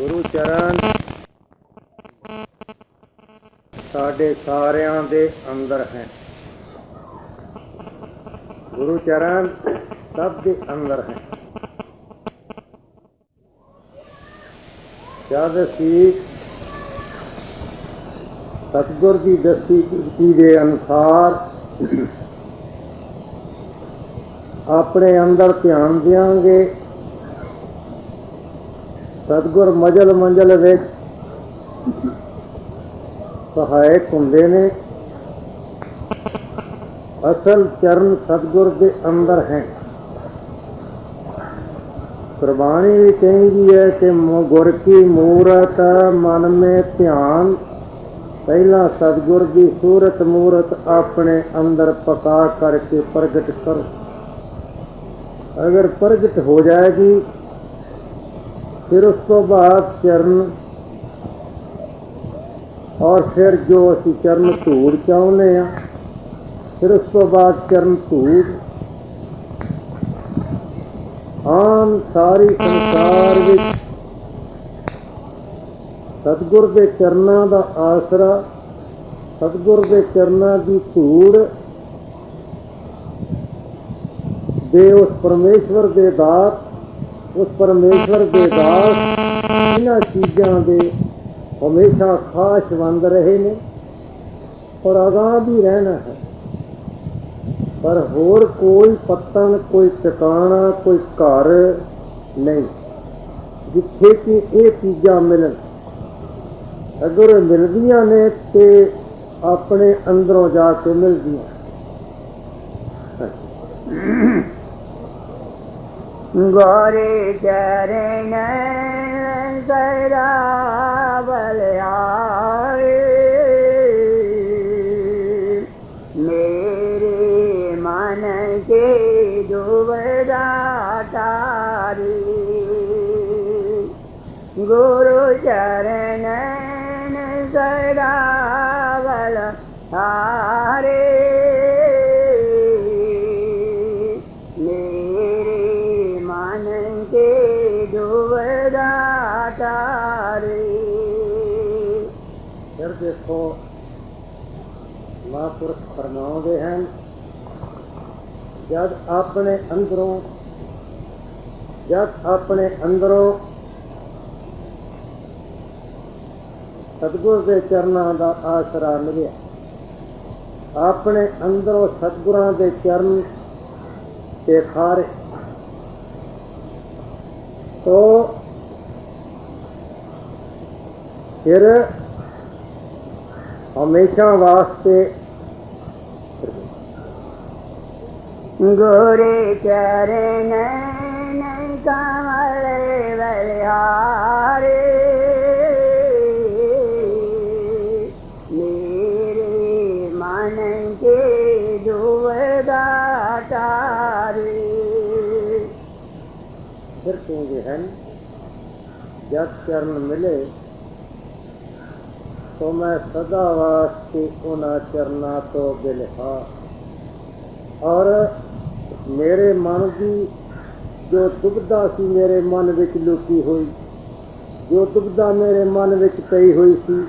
ਗੁਰੂ ਚਰਨ ਸਾਡੇ ਸਾਰਿਆਂ ਦੇ ਅੰਦਰ ਹੈ। ਗੁਰੂ ਚਰਨ ਸਭ ਦੇ ਅੰਦਰ ਹੈ। ਜਦ ਅਸੀਂ ਸਤਿਗੁਰ ਦੀ ਦੱਸੀ ਕੀਤੀ ਦੇ ਅਨੁਸਾਰ ਆਪਣੇ ਅੰਦਰ ਧਿਆਨ ਦਿਆਂਗੇ, ਸਤਿਗੁਰ ਮੰਜ਼ਲ ਵਿੱਚ ਸਹਾਇਕ ਹੁੰਦੇ ਨੇ। ਅਸਲ ਚਰਨ ਸਤਿਗੁਰ ਦੇ ਅੰਦਰ ਹੈ। ਗੁਰਬਾਣੀ ਵੀ ਕਹਿੰਦੀ ਹੈ ਕਿ ਗੁਰ ਕੀ ਮੂਰਤ ਮਨ ਮੇਂ ਧਿਆਨ, ਪਹਿਲਾਂ ਸਤਿਗੁਰ ਦੀ ਸੂਰਤ ਮੂਰਤ ਆਪਣੇ ਅੰਦਰ ਪਕਾ ਕਰਕੇ ਪ੍ਰਗਟ ਕਰੋ। ਅਗਰ ਪ੍ਰਗਟ ਹੋ ਜਾਏਗੀ फिर उस तो बाद चरण, और फिर जो असी चरण धूड़ चाहते हैं, फिर उस तो बाद चरण धूड़ आम सारी संसार विच सतगुर के चरणों का आसरा, सतगुर के चरणों की धूड़ दे उस परमेश्वर के दात, उस परमेश्वर के दास इन्हां चीज़ों के हमेशा खासवंद रहे ने और अगाह भी रहना है। पर होर कोई पत्तन, कोई ठिकाना, कोई घर नहीं जिथे कि ये चीज़ां मिलन। अगर मिलदियां ने तो अपने अंदरों जाके मिलदियां। गोरे चरण सरावल आए, मेरे मन के दुविधा तारी। गुरु चरण सरावल आरे, फिर देखो महापुरुष फरमाते हैं, जब अपने अंदरों सतगुर के चरणों का आसरा मिले, अपने अंदरों सतगुरां के चरण ते खारे, तो फिर हमेशा वास्ते गोरे चरण कमल बलिहारे, मेरे मन के दुविधा तारे। फिर कहते हैं, जब चरण मिले तो मैं सदा वास्ते उन्हां चरना तो बिलहा, और मेरे मन की जो दुविधा सी मेरे मन विच लुकी हुई, जो दुविधा मेरे मन विच पई हुई सी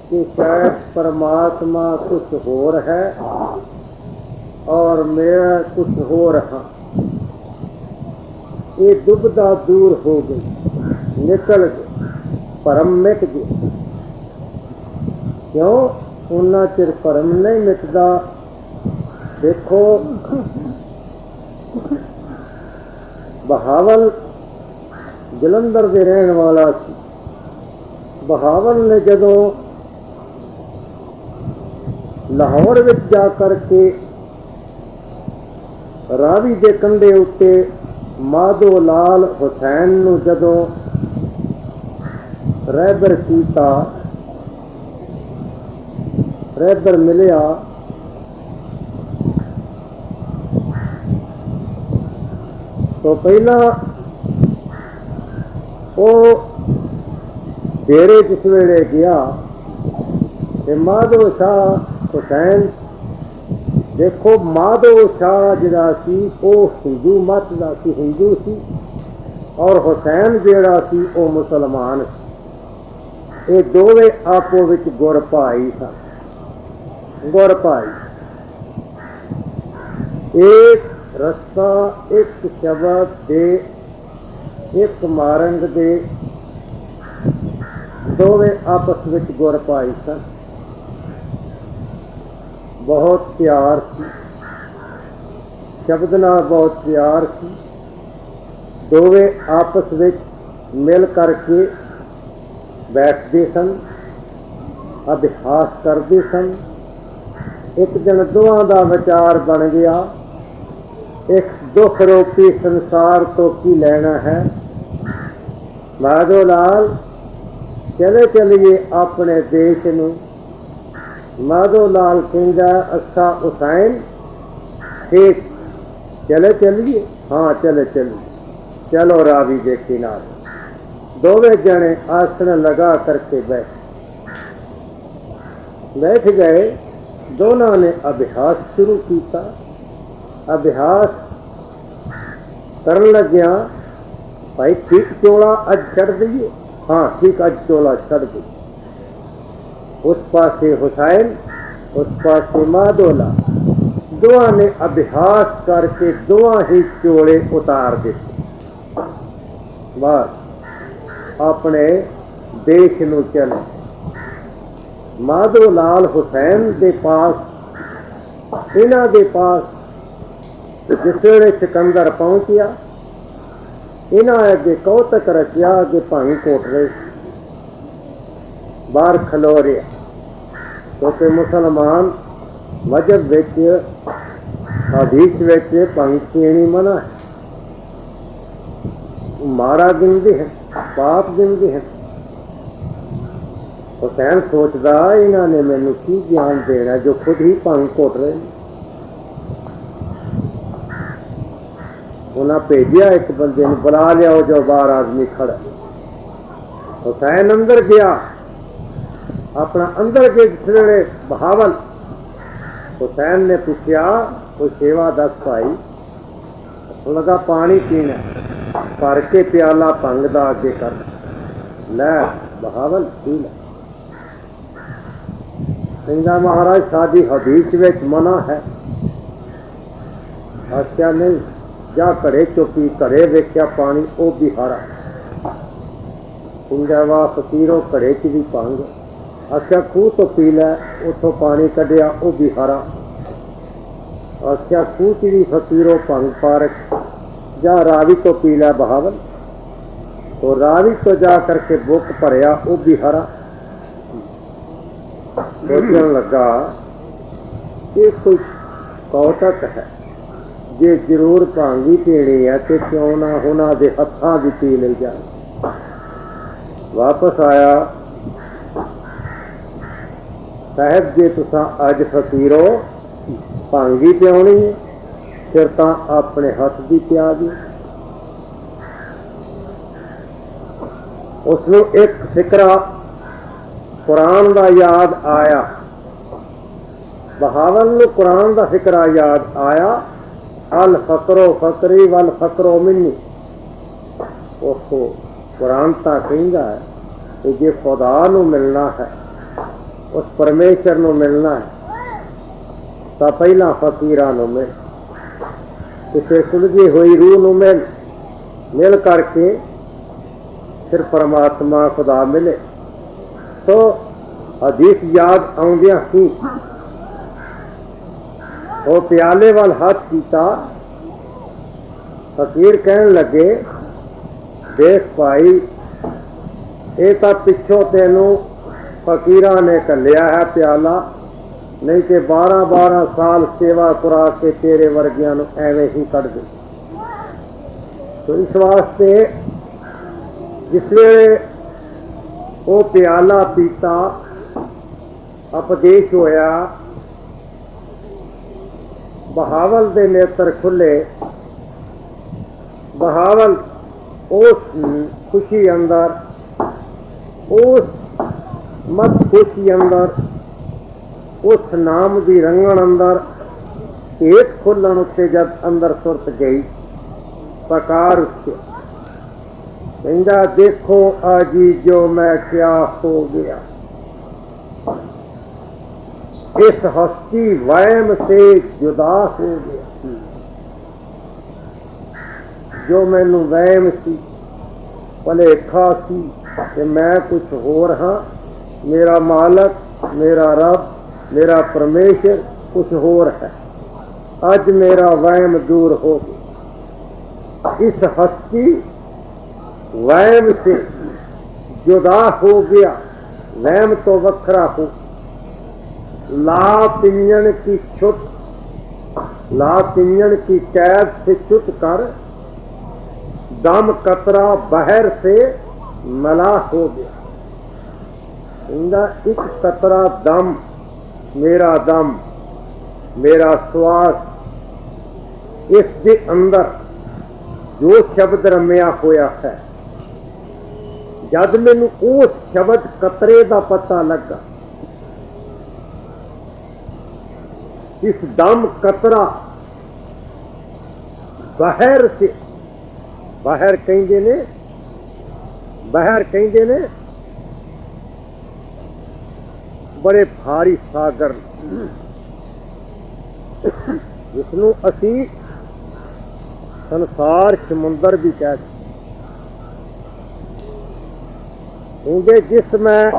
कि शायद परमात्मा कुछ होर है और मैं कुछ होर हाँ, ये दुविधा दूर हो गई, निकल गई, भरम मिट गया। क्यों? उन्ना चिर भरम नहीं मिटदा। देखो बहावल जलंधर के रहने वाला सी। बहावल ने जदों लाहौर विच जा करके रावी के कंढे उत्ते माधो लाल हुसैन नूं जदों रहबर कीता, रहबर मिलिया, तो पहला वो डेरे जिस वेले गया ते माधो शाह हुसैन, देखो माधो शाह जिहड़ा सी वो हिंदू मत दा सी, हिंदू सी, और हुसैन जिहड़ा सी वो मुसलमान सी। ये दोवे आपो विच गुर भाई सन, गुर भाई। एक रस्ता, एक शब्द दे, एक मारंग दे, दोवे आपस विच गुर भाई सन। बहुत प्यार सी, शब्द नाल बहुत प्यार सी। दोवे आपस विच मिल करके बैठते सन, अभ्यास करते सन। एक दिन दोवां दा विचार बन गया, एक दुख रूपी संसार तो की लेना है, माधो लाल चले चलिए अपने देश नूं। माधो लाल कहंदा अच्छा हुसैन ठीक, चले चलिए, हाँ चले चलिए, चलो रावी दे किनारे। दोवे जने आसन लगा करके बैठ गए। दोनों ने अभ्यास शुरू किया। अभ्यास करन लग्या, भाई ठीक चोला अज छड़ दईए, हाँ ठीक अज चोला छड़ दी। उस पासे हुसैन, उस पासे माधोला, दोवां ने अभ्यास करके दोवां ही चोले उतार दिते। बस अपने देश नूं चले। माधो लाल हुसैन दे पास, इन्हां दे पास जिस वेले सिकंदर पहुंचिया, इन्हां अगे कौतक रचिया कि भंग घोट रहे बाहर खलो रहा, क्योंकि मुसलमान मजहब विच हदीस विच भंग पीनी मना है, माड़ा गिनते हैं, पाप गिनते हैं। हुसैन सोचता इन्होंने मैनू की ज्ञान देना जो खुद ही भंग घोट रहे हैं। उन्हें भेजिया एक बंदे ने, बुला लिया जो बाहर आदमी खड़ा। हुसैन अंदर गया, अपना अंदर के जिसले बहावल हुसैन ने पूछा कोई सेवा दस भाई। लगा पानी पीना, भर के प्याला भंग दा अगे कर लै, बहावल पी लै। कहंदा महाराज साडी हदीस विच मना है। आख्या नहीं, जा घड़े चो पी। घड़े वेख्या पानी वो भी हरा। कहंदा वाह फकीरों घड़े च भी भंग। आख्या खूह तो पी लै, उतों पानी कढ़िया वो भी हरा। आख्या खूह च भी फकीरों भंग पा रख, जा रावी तो पी लै बहावल। तो रावी तो जा करके बुक भरिया वो भी हरा। सोचन लगा ये कोई कौतक है, जे जरूर भांगी पीनी है तो क्यों ना उन्हां दे हत्थां दी पी ली जाए। वापस आया, साहब जे तुसां अज फकीरो भांगी पियानी है फिर तां अपने हथ दी पिया दी। उसनूं एक फिकरा कुरान दा याद आया। बहावल नूं कुरान दा फिकरा याद आया, अल फकरो फकरी वल फकरो मिन्नी। ओहो कुरान तां कहंदा है कि जे खुदा नूं मिलना है, उस परमेश्वर नूं मिलना है तां पहला फकीरां नूं मिल, किसी सुलझी हुई रूह नूं मिल करके फिर परमात्मा खुदा मिले। तो हदीस याद आउंदियां ही वो प्याले वाल हाथ कीता। फकीर कहन लगे देख भाई ये तो पिछों तेनू फकीरां ने घलिया है प्याला, नहीं तो 12-12 साल सेवा करा के तेरे वर्गियां नूं एवें ही कढ़ दे। तो इस वास्ते जिसले वो प्याला पीता, उपदेश होया, बहावल दे नेत्र खुले। बहावल उस खुशी अंदर, उस मत खुशी अंदर, उस नाम दी रंगण अंदर पेट खुलन उत्ते जब अंदर सुरत गई, पकार उठे कहता देखो आजी जो मैं क्या हो गया, इस हस्ती वहम से जुदा हो गया। जो मैनू वहम सी, भलेखा सी कि मैं कुछ होर हाँ, मेरा मालक, मेरा रब, मेरा परमेश्वर कुछ होर है, अज मेरा वहम दूर हो गया। इस हस्ती वहम से जुदा हो गया, वहम तो वखरा हो। ला पिंजन की छुट, ला पिंजन की कैद से छुट कर, दम कतरा बहर से मला हो गया। इंदा एक कतरा दम, मेरा श्वास, इस दे अंदर जो शब्द रमिया होया है, जद मैनू उस शब्द कतरे का पता लगा, इस दम कतरा बहर से, बहर कहते ने, बहर कहते ने बड़े भारी सागर, जिसनों असी संसार समुंदर भी कहते। क्योंकि जिस मैं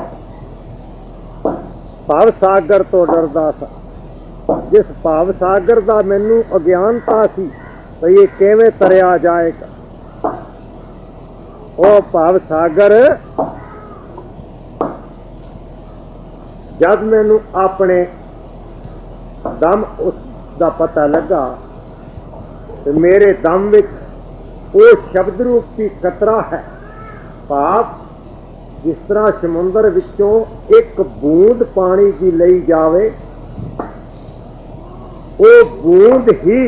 भाव सागर तो डरदा था, जिस भाव सागर का मैनू अज्ञानता सी तो ये किवें तरिया जाएगा, वो भाव सागर जब मैनू अपने दम उसका पता लगा तो मेरे दम में वो शब्द रूपी कतरा है। भाव जिस तरह समुंदर विचों एक बूंद पानी की लई जावे, वो बूंद ही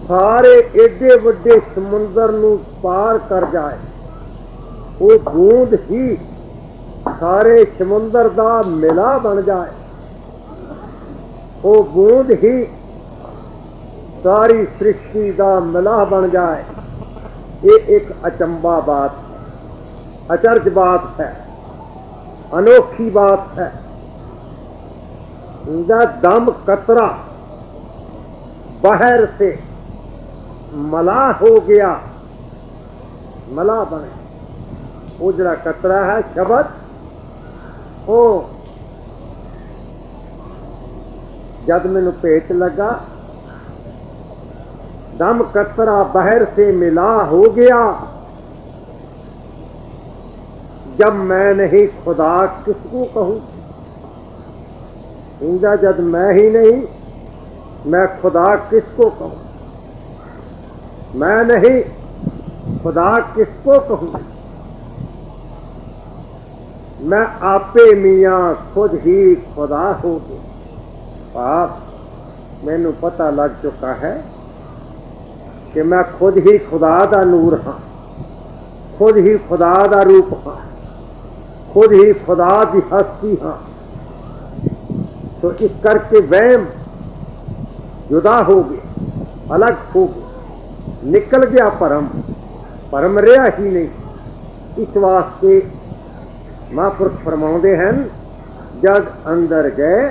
सारे एडे वड्डे समुंदर नू पार कर जाए, वो बूंद ही सारे समुंदर दा मिला बन जाए, वो बूंद ही सारी सृष्टि दा मिला बन जाए। ये एक अचंबा बात है, अचरज बात है, अनोखी बात है। इनका दम कतरा बहर से मला हो गया, मला बने। वो जरा कतरा है शब्द, ओ जब मैनू पेट लगा, दम कतरा बहर से मिला हो गया। जब मैं नहीं खुदा किसको कहूं, इंदा जब मैं ही नहीं, मैं खुदा किसको कहूं, मैं नहीं खुदा किसको कहूं। मैं आपे मियाँ खुद ही खुदा हो गया। आप मैनू पता लग चुका है कि मैं खुद ही खुदा दा नूर हाँ, खुद ही खुदा दा रूप हाँ, खुद ही खुदा दी हस्ती हाँ। तो इस करके वहम जुदा हो गया, अलग हो गया, निकल गया भरम, भरम रहा ही नहीं। इस वास्ते महापुरुष फरमाउंदे हैं, जग अंदर गए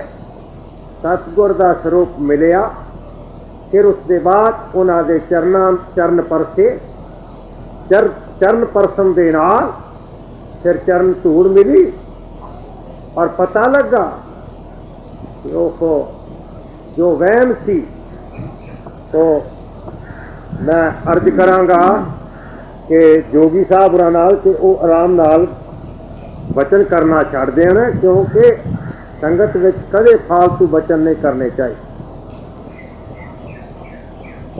सतगुर दा स्वरूप मिलिया, फिर उसके बाद उन्होंने चरण परसे, चरण परसन दे नाल फिर चरण धूड़ मिली और पता लगा कि ओहो जो वहम सी। तो मैं अर्ज करांगा कि जोगी साहब होरां नाल कि वो आराम नाल वचन करना छड्ड देण, क्योंकि संगत विच कदे फालतू वचन नहीं करने चाहिए।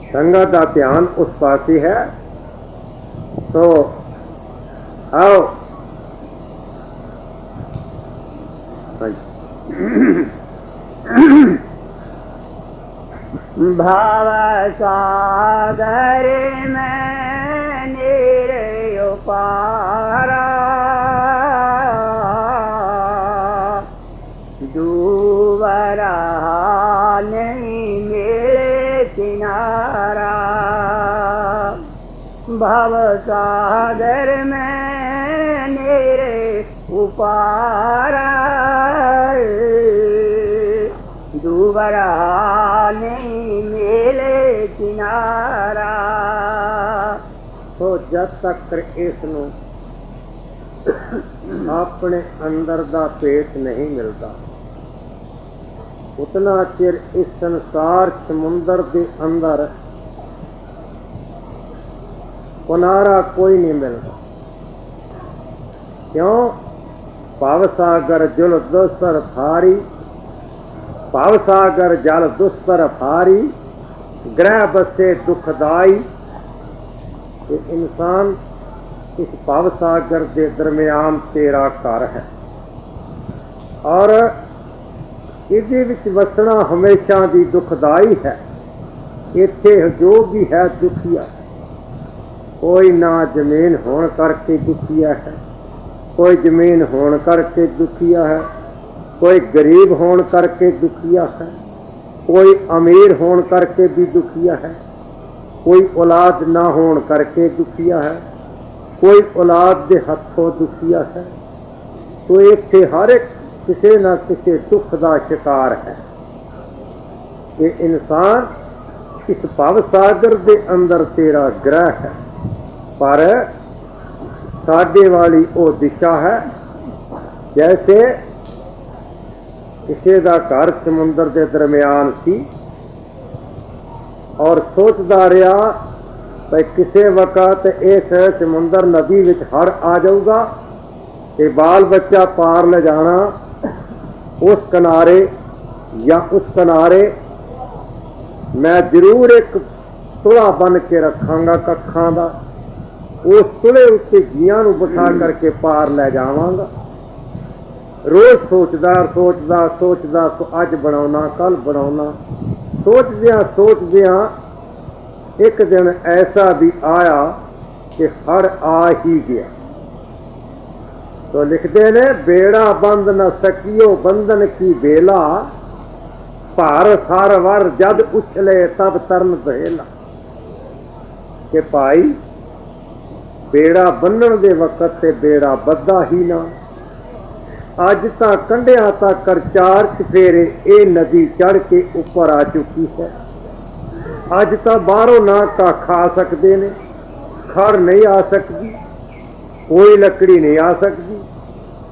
संगत का ध्यान उस पासे है। तो आओ भाव सागर में निरयो पारा, दूवरा नहीं मिले किनारा। भव सागर में मेरे उपारा दूबरा नहीं मिले किनारा। तो जब तक इसनों अपने अंदर दा पेट नहीं मिलता उतना चिर इस संसार समुंदर के अंदर किनारा कोई नहीं मिलता। क्यों? भवसागर जल दुस्तर फारी, भवसागर जल दुस्तर फारी, ग्रह बसे दुखदाई। ये इंसान इस भवसागर के दरम्यान तेरा घर है और इहदे विच वसना हमेशा दी दुखदाई है। इत्थे जो भी है दुखिया है। कोई ना जमीन होने करके दुखिया है, कोई जमीन होने करके दुखिया है, कोई गरीब होने करके दुखिया है, कोई अमीर होने करके भी दुखिया है, कोई औलाद ना होने करके दुखिया है, कोई औलाद दे हथों दुखिया है। तो इत्थे हर एक किसी न किसी दुख का शिकार है। ये इंसान इस भवसागर के अंदर तेरा ग्रह है पर साडे वाली वो दिशा है जैसे किसी का घर समुंदर के दरम्यान सी और सोचता रहा भाई किसी वक्त इस समुंदर नदी विच हड़ आ जाऊगा ते बाल बच्चा पार ले जाना उस किनारे या उस किनारे मैं जरूर एक तुला बन के रखांगा कखां दा, उस तुले उत्ते जियां नूं बिठा करके पार ले जावांगा। रोज सोचदा सोचदा सोचदा तो अज बनाउना कल बनाउना, सोचदियां एक दिन ऐसा भी आया कि हड़ आ ही गया। तो लिखते ने बेड़ा बंद न सकियो बंधन की बेला, भार सार वर जद उछले तब तरन दहेला। कि भाई बेड़ा बन्नण दे वक्त ते बेड़ा बद्धा ही ना। अज तां कंढियां तक चार चफेरे ये नदी चढ़ के ऊपर आ चुकी है। अज तां बाहरों ना का खा सकते ने, खड़ नहीं आ सकती, कोई लकड़ी नहीं आ सकती,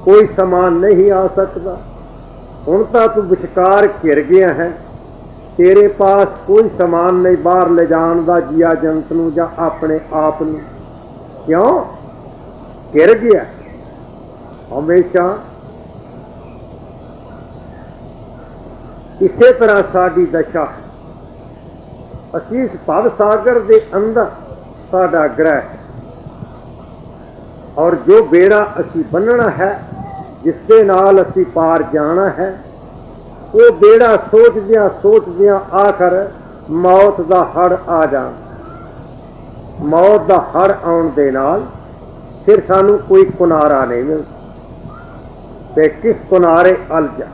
कोई समान नहीं आ सकता। हुण तां तू विचकार घिर गया है, तेरे पास कोई समान नहीं बाहर ले जाण दा जिया जंत नूं जां अपने आप नूं। क्यों घिर गया? हमेशा इसे तरह साडी दशा है। असीं इस भव सागर दे अंदर साडा ग्रह है और जो बेड़ा असीं बन्नना है जिसके नाल असीं पार जाना है वो बेड़ा सोचदियां आखिर मौत दा हड़ आ जाना। मौत दा हड़ आउण दे नाल फिर सानू कोई किनारा नहीं मिलता ते किस किनारे अल जा।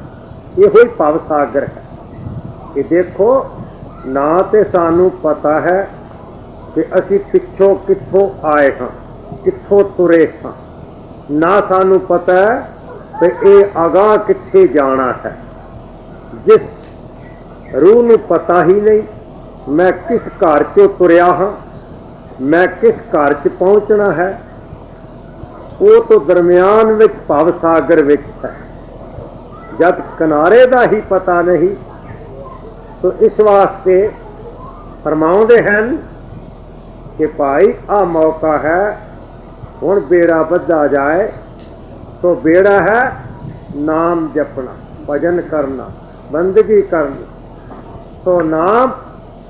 इहो ही भव सागर है। ये देखो ना ते सानू पता है कि असीं पिछों कित्थों आए हाँ, कित्थों तुरे हाँ, ना सानू पता है कि ये अगाह कित्थे जाना है। जिस रूह नूं पता ही नहीं मैं किस घर चों तुरिया हाँ, मैं किस घर च पहुँचना है, वो तो दरम्यान विच भव सागर विच है। जब किनारे का ही पता नहीं तो इस वास्ते फरमाउंदे हैं कि भाई आ मौका है हुण बेड़ा बद्धा जाए। तो बेड़ा है नाम जपना, भजन करना, बंदगी करनी। तो नाम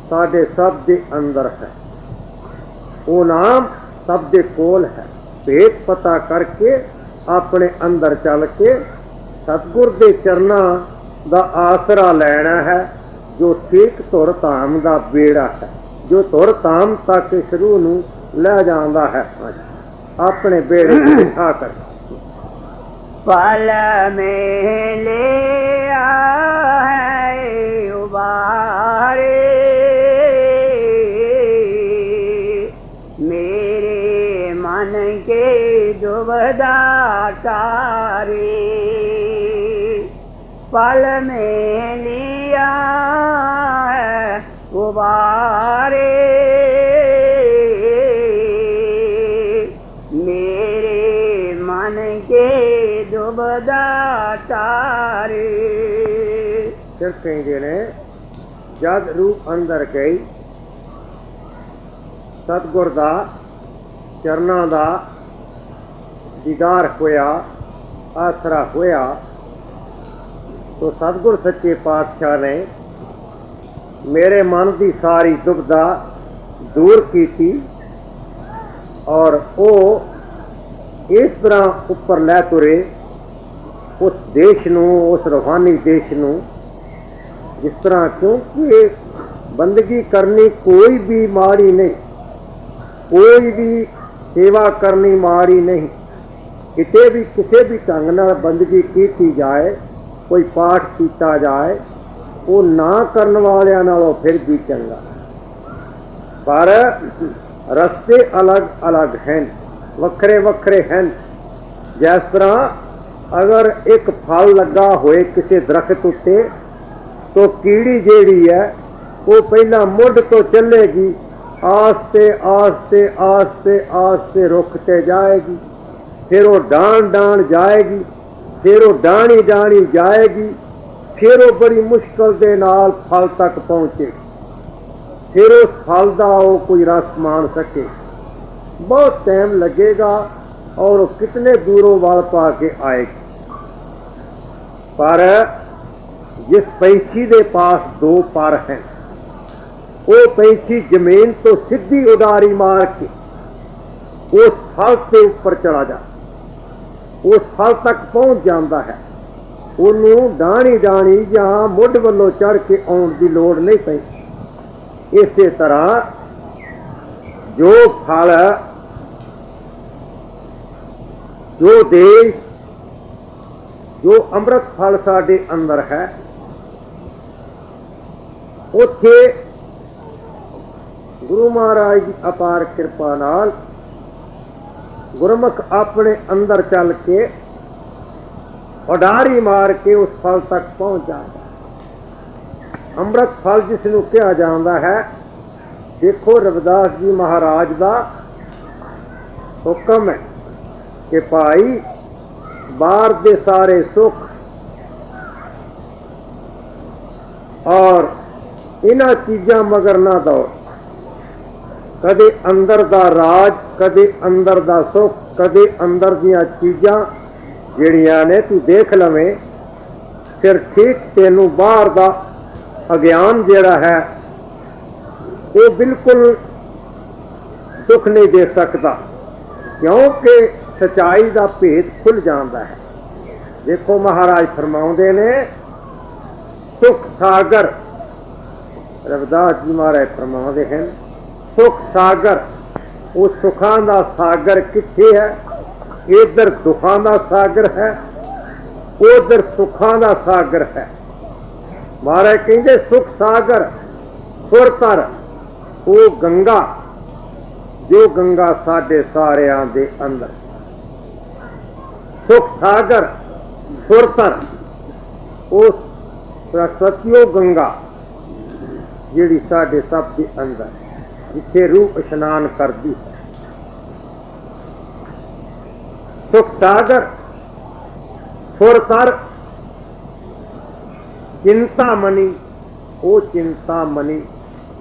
साडे सब दे अंदर है, वो नाम सब दे कोल है। भेद पता करके अपने अंदर चल के सतगुर दे चरना दा आसरा लेना है जो ठीक धुर धाम दा बेड़ा है, जो धुर धाम तक इस रूह नूं ले जांदा है अपने बेड़े बिठा कर। पल में ले आए उबारे मेरे दुबदा तारे पल में लिया है उबारे मेरे मन के दुबदा तारे। फिर कहेंगे ने जद रूह अंदर गई सतगुर दा चरना दा दीदार होया आसरा होया तो सतगुर सच्चे पातशाह ने मेरे मन की सारी दुविधा दूर की थी और वो इस तरह उपर लै तुरे उस देश नूं उस रूहानी देश नूं जिस तरह क्योंकि बंदगी करनी कोई भी माड़ी नहीं, कोई भी सेवा करनी माड़ी नहीं, किते भी किसी भी ढंग नाल बंदगी की जाए, कोई पाठ किया जाए वो ना करने वालियां नालों फिर भी चंगा, पर रस्ते अलग अलग हैं, वक्रे वक्रे हैं। जिस तरह अगर एक फल लगा होए किसी दरख्त उत्ते तो कीड़ी जेड़ी है वो पहला मुढ़ तो चलेगी, आस्ते आस्ते आस्ते आस्ते रुकते जाएगी, फिर वो डांड डांड जाएगी, फिर वो डाणी डाणी जाएगी, फिर वो बड़ी मुश्किल दे नाल फल तक पहुँचेगी, फिर उस फल का वो कोई रस मान सके, बहुत टाइम लगेगा और वो कितने दूरों वाल पा के आएगी। पर जिस पैंछी के पास दो पर हैं वो पैंछी जमीन तो सीधी उडारी मार के उस फल के ऊपर चढ़ा जा, उस फल तक पहुँच जाता है, उन्होंने डाणी डाणी या मुढ़ वालों चढ़ के आने की लोड़ नहीं पैंदी। इस तरह जो फल जो देश जो अमृत फल साडे अंदर है उत्थे गुरु महाराज की अपार कृपा नाल गुरमुख अपने अंदर चल के उडारी मार के उस फल तक पहुँच जाता। अमृत फल जिसनों कहा जाता है, देखो रविदास जी महाराज का हुक्म है कि भाई बाहर दे सारे सुख और इन्हां चीज़ां मगर ना दो, कदे अंदर दा राज, कदे अंदर दा सुख, कदे अंदर दियां चीज़ां जिहड़ियां ने तू देख लवें, फिर ठीक तेनू बाहर दा अज्ञान जिहड़ा है वो बिल्कुल सुख नहीं दे सकता, क्योंकि सच्चाई का भेद खुल जाता है। देखो महाराज फरमाउंदे ने सुख सागर, रविदास जी महाराज फरमाउंदे हैं सुख सागर, वो सुखां दा सागर किथे है, इधर दुखां दा सागर है, उधर सुखां दा सागर है। महाराज कहते सुख सागर सुरतर वो गंगा जो गंगा साडे सारियां दे अंदर, सुख सागर सुरतर वो सरस्वतियों गंगा जिहड़ी साडे सब के अंदर जिथे रूह इशनान करती है। सुख सागर सुरतर चिंता मनी वो चिंता मनी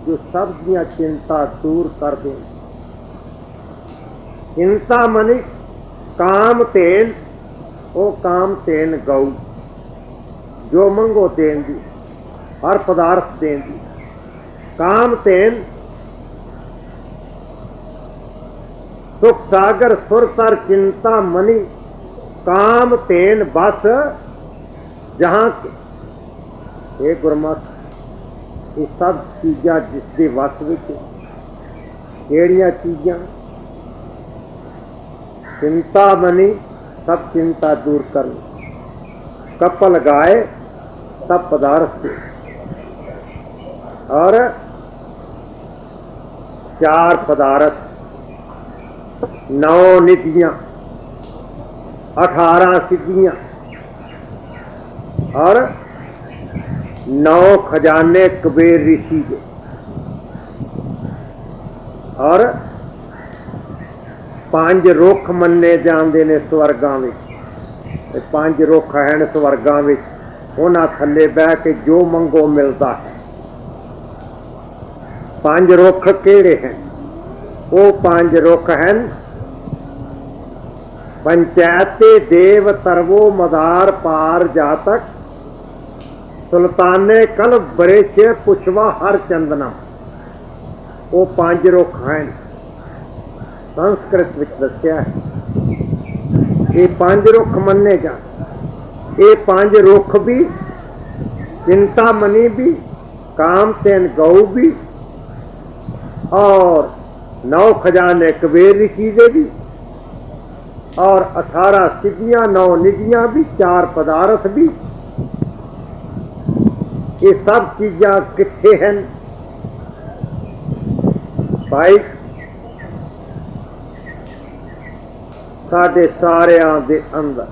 जो सब दियां चिंता दूर कर दे। चिंता मनी काम तेन वो काम तेन गऊ जो मंगो तेन दी, हर पदार्थ देन दी। काम तेन सुख सागर सुरतर चिंता मनी काम तेन बस जहां के। ये गुरमत ये सब चीज़ां जिसके वस विच केड़ियां चीज़ां, चिंता मनी सब चिंता दूर कर, कपल गाए सब पदार्थ से, और चार पदार्थ नौ निधियां 18 सिद्धियां और 9 खजाने कबीर ऋषि के और 5 रुख मन्ने जाते ने स्वर्गां विच। 5 रुख हैं स्वर्गां विच, उन्हां थल्ले बह के जो मंगो मिलता है। 5 रुख केड़े हैं? वो 5 रुख हैं पंचायते देव तरवो मदार पार जातक सुल्ताने कल बरेश पुछवा हर चंदना। वो 5 रुख हैं, संस्कृत विच दस्या है। ये 5 रुख मन्ने जान। ये 5 रुख भी चिंतामणि भी, कामधेन गौ भी और 9 खजाने कबीर ऋषि दे भी और 18 सिद्धियां 9 निधियां भी, 4 पदार्थ भी। ये सब चीज़ां कित्थे हैं भाई? साडे सारियां दे अंदर।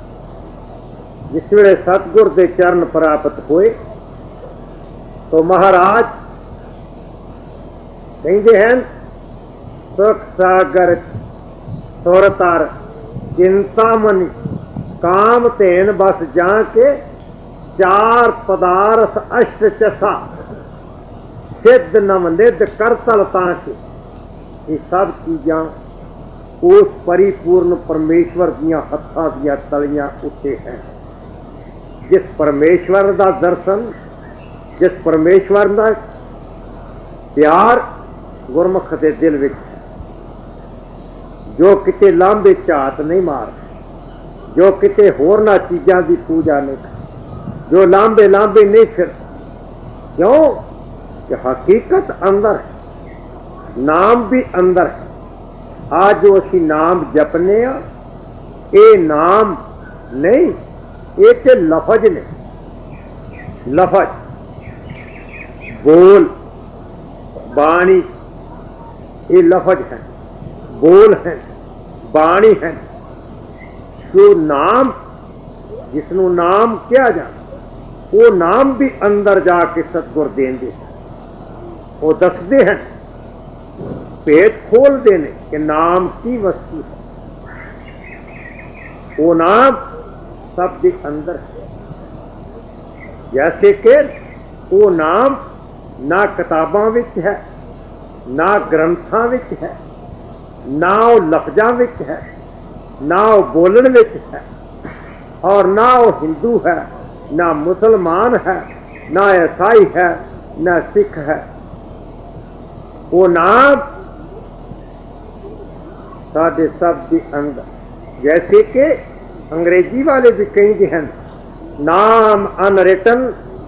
जिस वेले सतगुर दे चरण प्राप्त होए तो महाराज कहते हैं सुख सागर सुरतार चिंतामणि कामधेन बस जाके 4 पदार्थ अष्ट चसा सिद्ध नवनिध करतल ताके। ये सब चीज़ां उस परिपूर्ण परमेश्वर दियां हत्थां दियां तलियां उत्ते हैं। जिस परमेश्वर दा दर्शन, जिस परमेश्वर दा प्यार गुरमुख दे दिल विच, जो किते लांबे झात नहीं मार, जो किते होरना चीज़ां की पूजा नहीं कर, जो लांबे लांबे नहीं फिर। क्यों कि हकीकत अंदर है, नाम भी अंदर है। आज जो असी नाम जपने आ, ये नाम नहीं, ये ते लफज ने। लफज बोल बाणी, ये लफज है, बोल है, बाणी है। जो नाम, जिसनों नाम क्या जाए, वो नाम भी अंदर जाके सतगुर देंगे। वो दसते हैं, पेट खोल देने कि नाम की वस्तु है। वो नाम सब के अंदर है। जैसे कि वो नाम ना किताबां विच है, ना ग्रंथां विच है, ना वो लफ्जां विच है, ना वो बोलण विच है, और ना वो हिंदू है, ना मुसलमान है, ना ईसाई है, ना सिख है। वो नाम साढ़े सब के अंदर। जैसे कि अंग्रेजी वाले भी कहेंगे हैं, नाम अनरिटन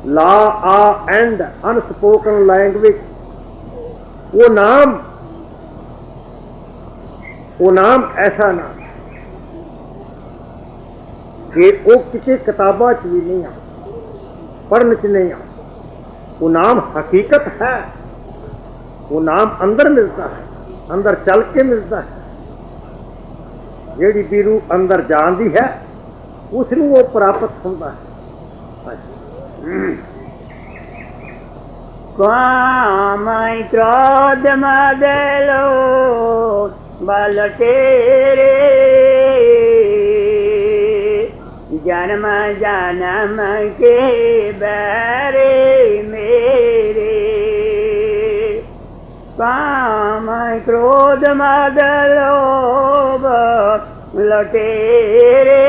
लॉ आ एंड अनस्पोकन लैंग्वेज। वो नाम ऐसा नाम कि वो किसी किताबा च भी नहीं आ, पढ़ने च नहीं आ। वो नाम हकीकत है। वो नाम अंदर मिलता है, अंदर चल के मिलता है। जेड़ी भी रूह अंदर जानती है उसनू वो प्राप्त होता है। काम क्रोध मद लोभ बल तेरे, जन्म जन्म के बैरे मेरे। काम क्रोध मद लोभ लुटेरे,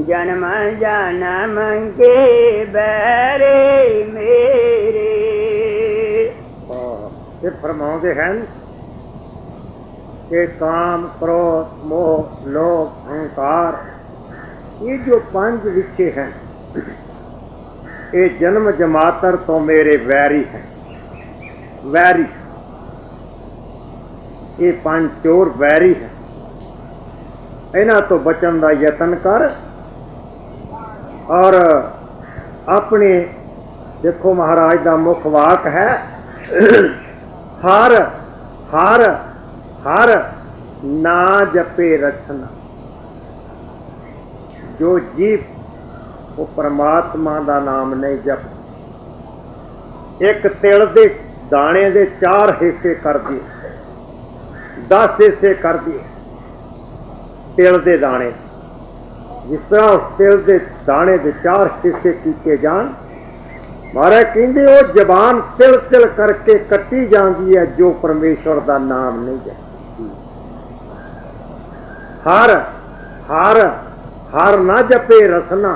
जन्म जन्म के बैरे मेरे। फिर फरमाते हैं कि काम क्रोध मोह लोभ अहंकार, ये जो 5 विषय हैं, ये जन्म जमातर तो मेरे वैरी हैं। वैरी, ये 5 चोर वैरी है। इन्हां तो बचन का यतन कर और अपने, देखो महाराज का मुख वाक है, हर हर हर ना जपे रचना। जो जीव वो परमात्मा का नाम नहीं जप, एक तिल दे दाने दे 4 हिस्से कर दिए, 10 हिस्से कर दिए तिल दे दाने। जिस तरह उस तिल दे दाने दे 4 हिस्से किए जान, महाराज कहते वो जबान तिल तिल करके कटी जाती है जो परमेश्वर का नाम नहीं जपती। हर हर हर ना जपे रसना,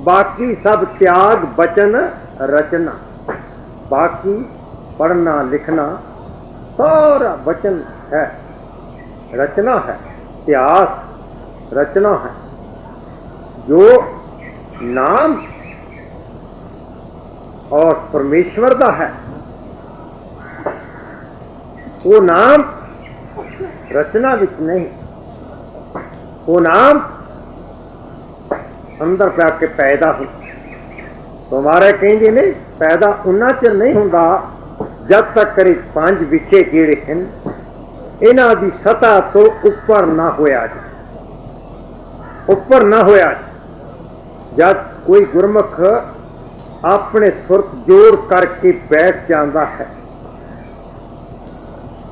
बाकी सब त्याग बचन रचना। बाकी पढ़ना लिखना सारा वचन है, रचना है, इतिहास रचना है। जो नाम और परमेश्वर का है वो नाम रचना विच नहीं, वो नाम अंदर पे आके पैदा हो। तो हमारे कहेंगे नहीं पैदा उन्ना चिर नहीं होंदा जब तक करीब 5 विषय जेड़े हैं इन्हां दी सतह तो ऊपर ना होया जाए, ऊपर ना होया जाए। जब कोई गुरमुख अपने सुरत जोड़ करके बैठ जाता है,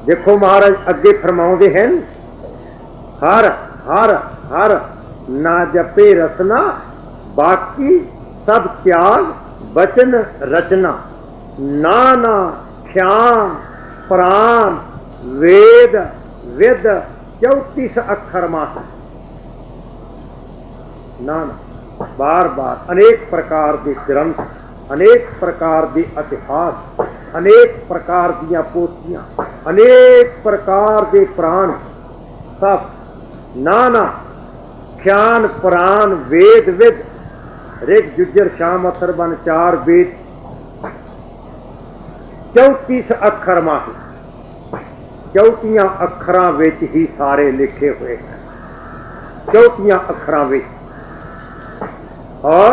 देखो महाराज अगे फरमाउंदे हैं, हर हर हर ना जपे रसना, बाकी सब त्याग बचन रचना। नाना ख्याम प्राण वेद विद 34 अक्षर मात्र। नाना बार बार अनेक प्रकार के ग्रंथ, अनेक प्रकार के इतिहास, अनेक प्रकार दियां पोथियां, अनेक प्रकार के प्राण, सब नाना ख्यान प्राण वेद विद ऋग जुजर शाम अथर बन 4 वेद 34 अक्षर माही। 34 अक्षरां विच ही सारे लिखे हुए हैं, 34 अक्षरां विच। और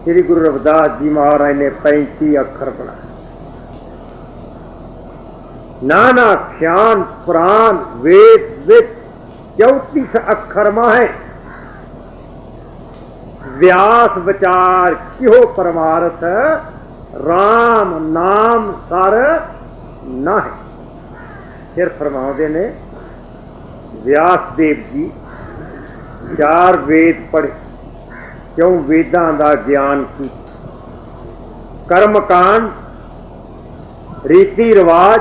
श्री गुरु रविदास जी महाराज ने 35 अक्षर बनाए। नाना ख्यान प्राण वेद विद 34 अक्षर माहे। व्यास विचार क्यों परमार्थ, राम नाम सर न है। फिर फरमाते ने व्यास देव जी 4 वेद पढ़े, क्यों वेदां दा ज्ञान की। कर्मकांड रीति रिवाज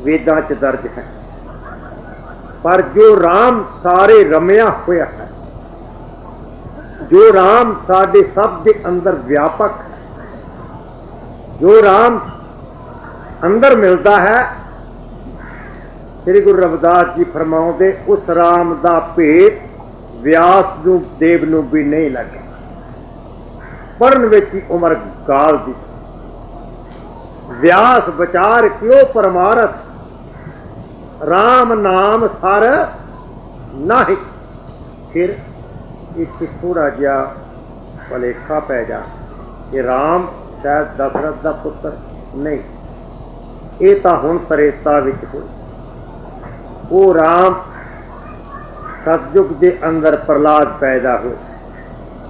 वेदां च दर्ज है, पर जो राम सारे रमया होया है, जो राम साडे सब दे अंदर व्यापक है, जो राम अंदर मिलता है, श्री गुरु रविदास जी फरमाउंदे उस राम दा भेद व्यास नूं देव नूं भी नहीं लगे। पढ़न विच ही उमर गाल दी। व्यास विचार क्यों परमारथ, राम नाम सर नाही। फिर इत्थे थोड़ा जिहा भलेखा पै जा कि राम शायद दशरथ का पुत्र नहीं, ये तो हुण त्रेता विच होई। वो राम सतयुग के अंदर प्रहलाद पैदा हुए।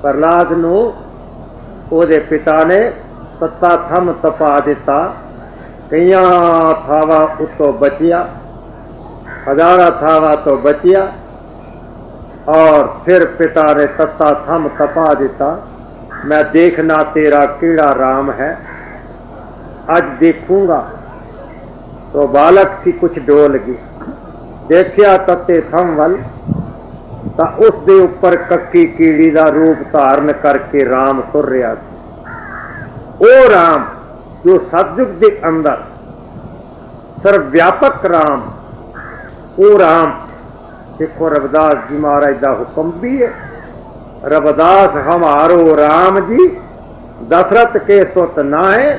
प्रहलाद नूं ओहदे पिता ने तत्ता थम तपा दिता, कईयां थावां उत्तों बचिया, हजारा थावां तो बचिया। और फिर पिता ने तत्ता थम तपा दिता, मैं देखना तेरा केड़ा राम है, आज देखूंगा। तो बालक सी कुछ डोल गई, देखिया तत्ते थम वल, तो उस दे उपर कक्की कीड़ी का रूप धारण करके राम तुर रहा था। ओ राम जो सतयुग के अंदर सर्वव्यापक राम, ओ राम। देखो रविदास जी महाराज का हुक्म भी है, रविदास हमारो राम जी दशरथ के सुत नाए,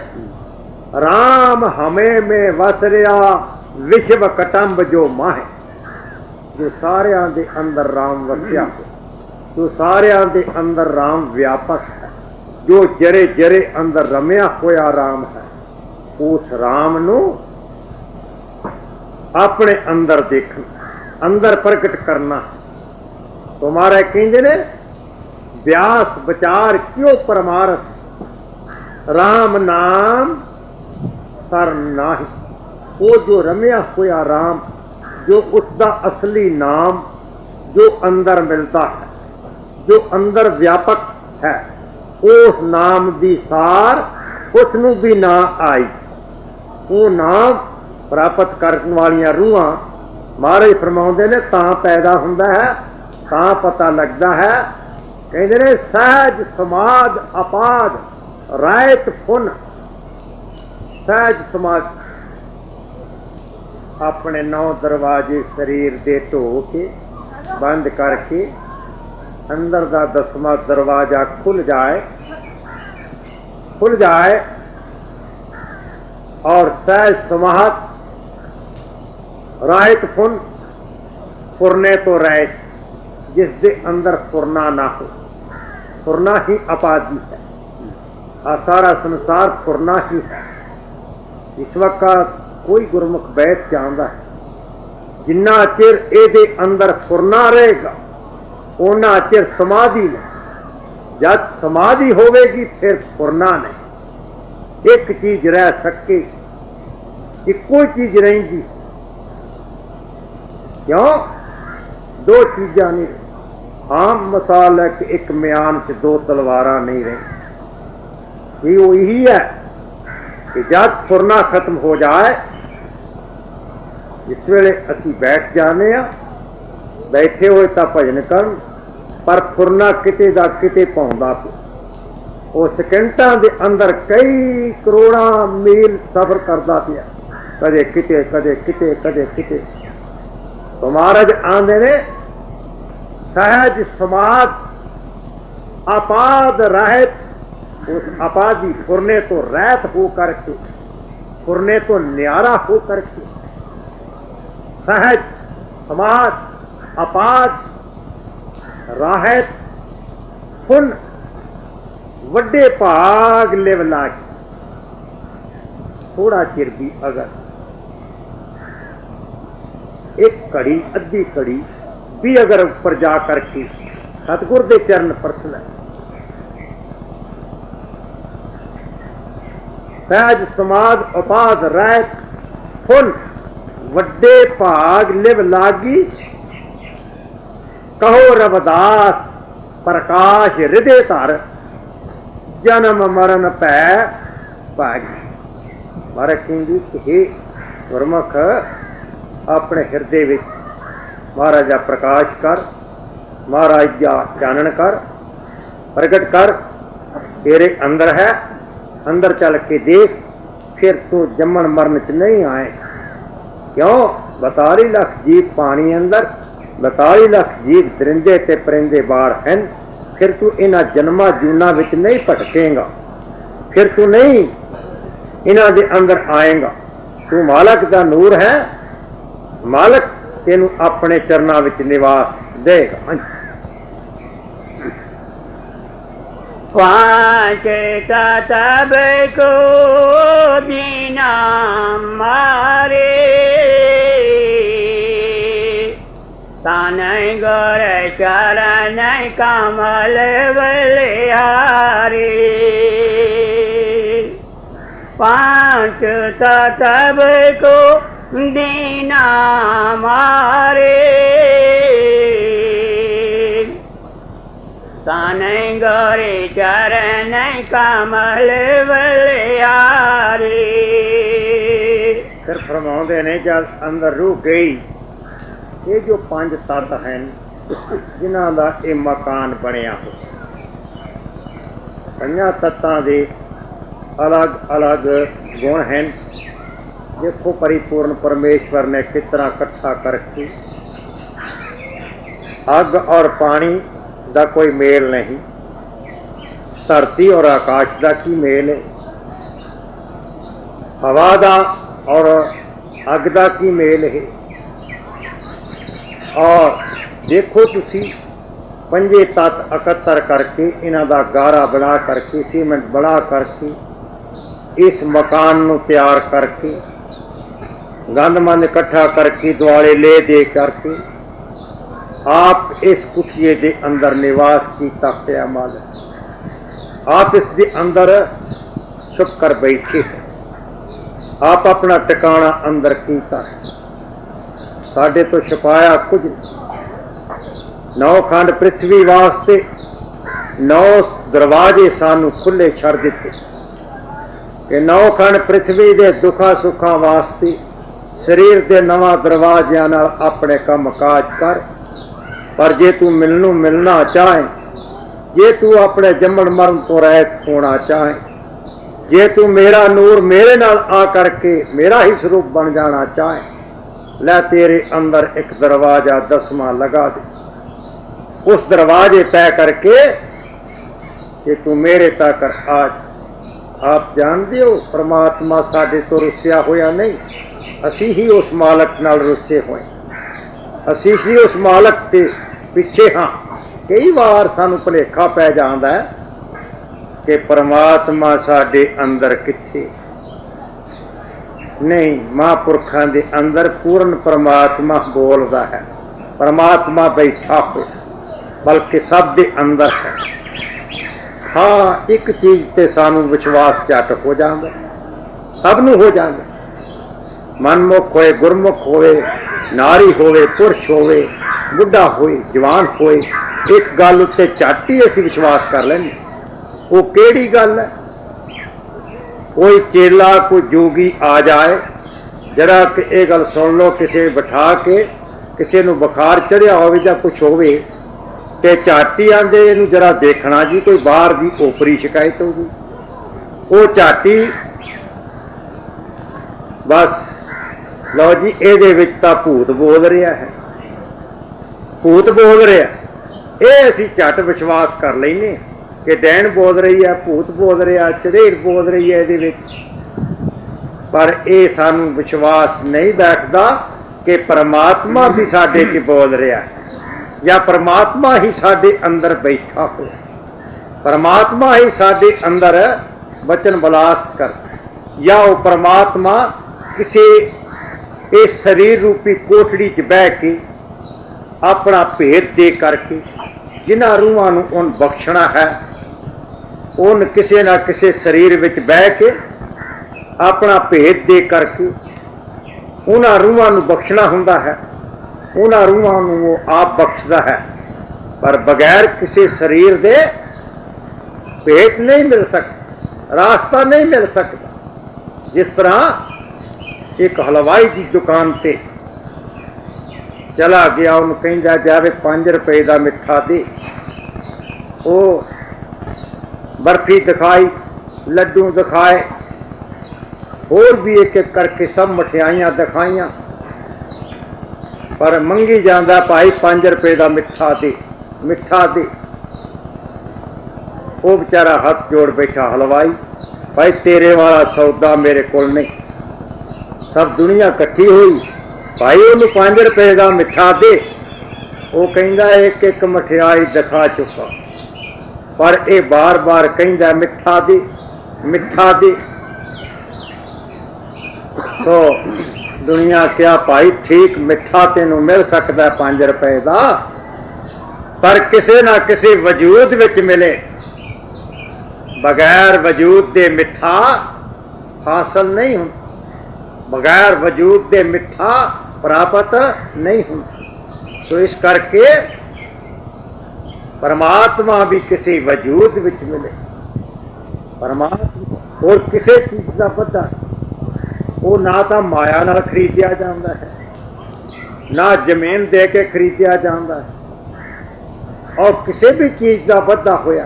राम हमें में वस रहा विश्व कटंब जो माहे। जो सारियां दे अंदर राम वसिया, जो सारियां दे अंदर राम व्यापक है, जो जरे जरे अंदर रमया होया राम है, उस राम नू अपने अंदर देखना। अंदर प्रकट करना। तो महाराज कहते ने व्यास विचार क्यों परमारथ, राम नाम सर नाही। वो जो रमिया होया राम, जो उसका असली नाम जो अंदर मिलता है, जो अंदर व्यापक है, उस नाम दी सार उसनू भी ना आई। वो नाम प्राप्त करने वाली रूहां महाराज फरमाउंदे ने तां पैदा हुंदा है, तां पता लगता है। कहते ने सहज समाध अपाद रायत फुन। सहज समाज अपने 9 दरवाजे शरीर दे ढो के बंद करके अंदर का 10वां दरवाजा खुल जाए और सहज समाहत रायत फुन, फुरने तो रायत, जिसके अंदर फुरना ना हो। फुरना ही अपादी है, आ सारा संसार फुरना ही है। इस वक्त कोई गुरमुख बैठ जाता है, जिन्ना चिर एदे अंदर फुरना रहेगा उन्ना चिर समाधि नहीं। जब समाधि होवेगी फिर फुरना नहीं। एक चीज रह सके, इको चीज रहेगी। क्यों? 2 चीजा नहीं। आम मिसाल है कि एक म्यान च 2 तलवारा नहीं रही। ये वही है कि जब फुरना खत्म हो जाए, जिस वेले असी बैठ जाने, बैठे हुए तो भजन कर, पर फुरना किते दा किते पौंदा पिया। वो सेकंडां दे अंदर कई करोड़ां मील सफर करता पिया, कदे किते कदे किते कदे किते। तो महाराज आंदे ने सहज समाध अपाद रहत। उस अपादी फुरने तो रहत हो करके, फुरने तो न्यारा हो करके, सहज समाध अपाद राहत फुन वड्डे भाग लिवला के। थोड़ा चिर भी अगर एक घड़ी अद्धी घड़ी भी अगर ऊपर जा करके सतगुर दे चरण परसना, सहज समाध अपाद रहत फुन वड्डे भाग लिव लागी। कहो रविदास प्रकाश हृदय धर, जन्म मरण पै भागी। महाराज कहंदी कि हे गुरमुख अपने हृदय विच महाराजा प्रकाश कर, महाराजा चानन कर, प्रगट कर। तेरे अंदर है, अंदर चल के देख, फिर तू जमन मरण च नहीं आए। क्यों? 42 लाख जीव पानी अंदर, 42 लाख जीव दरिंदे ते परिंदे बाहर हैं। फिर तू इन्हां जन्मां जूना विच नहीं भटकेगा, फिर तू नहीं इन्हां दे अंदर आएगा। तू मालक दा नूर है, मालक तेनू अपने चरनां विच निवास देगा। पांच तब को दीना मारे, तान गौर चरण कमल बलिहारी। पांच तब को दीना मारे, तान गौरे चरण कमल बलिहारी। फिर फरमाते ने जब अंदर रूह गई, ये जो 5 तत्त हैं जिन्हां दा ये मकान बनया हो, 5 तत्तां दे अलग अलग गुण हैं। देखो परिपूर्ण परमेश्वर ने किस तरह इकट्ठा करके, अग और पानी दा कोई मेल नहीं, धरती और आकाश दा की मेल है, हवा दा और अग दा की मेल है। और देखो तुसी 5 तत्त इकट्ठा करके, इन्हां दा गारा बना करके, सीमेंट बना करके, इस मकान नूं तैयार करके, गंद मंद इकट्ठा करके, दुआले ले दे करके आप इस कुटिए के अंदर निवास कीता पिया मालिक, आप इस दे अंदर छुप कर बैठे हैं, आप अपना टिकाणा अंदर कीता है, साडे तो छुपाया कुछ नहीं। 9 खंड पृथ्वी वास्ते 9 दरवाजे सानू खुले छड़ दिते कि 9 खंड पृथ्वी के दुखा सुखा वास्ते शरीर के 9 दरवाजियां नाल अपने काम काज कर। पर जे तू मिलनू मिलना चाहे, जे तू अपने जम्मण मरण तो रहत होना चाहे, जे तू मेरा नूर मेरे नाल आ करके मेरा ही स्वरूप बन जाना चाहे, लै तेरे अंदर एक दरवाजा 10वां लगा दे। उस दरवाजे तय करके कि तू मेरे तक आज। आप जानते हो परमात्मा साडे तो रुस्या होया नहीं, असी ही उस मालक नाल रुस्से होए, असी ही उस मालक के पिछे हाँ। कई बार सानू भुलेखा पै जांदा है कि परमात्मा साडे अंदर किथे नहीं। महापुरखों के अंदर पूर्ण परमात्मा बोलता है, परमात्मा बैठा हो, बल्कि सब दे अंदर है। हाँ, एक चीज ते सानू विश्वास झट हो जाता, सबनू हो जाता, मनमुख होए गुरमुख होए, नारी होए पुरुष होए, बुढ़ा होए जवान होए, एक गल उत्ते झट ही असीं विश्वास कर लेंगे। वो केड़ी गल है? कोई चेला कोई जोगी आ जाए, जरा कि ये गल सुन लो, किसी बिठा के किसी नूं बुखार चढ़िया होवे जां कुछ होवे ते झट ही आंदे इहनूं जरा देखना जी, कोई बाहर दी ओपरी शिकायत होगी। वो झट ही बस लो जी इहदे विच तां भूत बोल रहा है, भूत बोल रहा, ये असीं झट विश्वास कर लैने कि डैन बोल रही है, भूत बोल रहा, चड़ेल बोल रही है इहदे विच। पर यह सानू विश्वास नहीं बैठता कि परमात्मा भी साडे च बोल रहा है, या परमात्मा ही साडे अंदर बैठा हो, परमात्मा ही साडे अंदर वचन बलास करता है, या वो परमात्मा किसी इस शरीर रूपी कोठड़ी च बह के अपना भेद दे करके जिन्हां रूहां नूं उन बख्शना है, उन किसी ना किसी शरीर विच बह के अपना भेद दे करके उन्हां रूहां नूं बख्शना हुंदा है, उन्हां रूहां नूं वो आप बख्शदा है। पर बगैर किसी शरीर दे भेद नहीं मिल सकता, रास्ता नहीं मिल सकता। जिस तरह एक हलवाई की दुकान पे चला गया, उन्हें कहता जावे 5 रुपए का मिठा दे, वो बर्फी दिखाई, लड्डू दिखाए, और भी एक एक करके सब मठियाइयां दिखाइया, पर मंगी जाता भाई 5 रुपए का मिठा दे, मिठा दे। वो बेचारा हाथ जोड़ बैठा हलवाई, भाई तेरे वाला सौदा मेरे को नहीं, सब दुनिया इकट्ठी हुई, भाई उन्हें 5 रुपए का मिठा दे। वो कहता एक एक मठियाई दिखा चुका, पर यह बार बार कहता मिठा दे, मिठा दे। तो दुनिया क्या भाई ठीक मिठा तेनों मिल सकता 5 रुपए का, पर किसी ना किसी वजूद विच मिले, बगैर वजूद दे मिठा हासिल नहीं होता, बगैर वजूद दे मिठा प्राप्त नहीं होता। तो इस करके परमात्मा भी किसी वजूद विच मिले, परमात्मा और किसी चीज का पता वो ना तो माया नाल खरीदिया जाता है, ना जमीन दे के खरीदिया जाता है, और किसी भी चीज का वाधा होया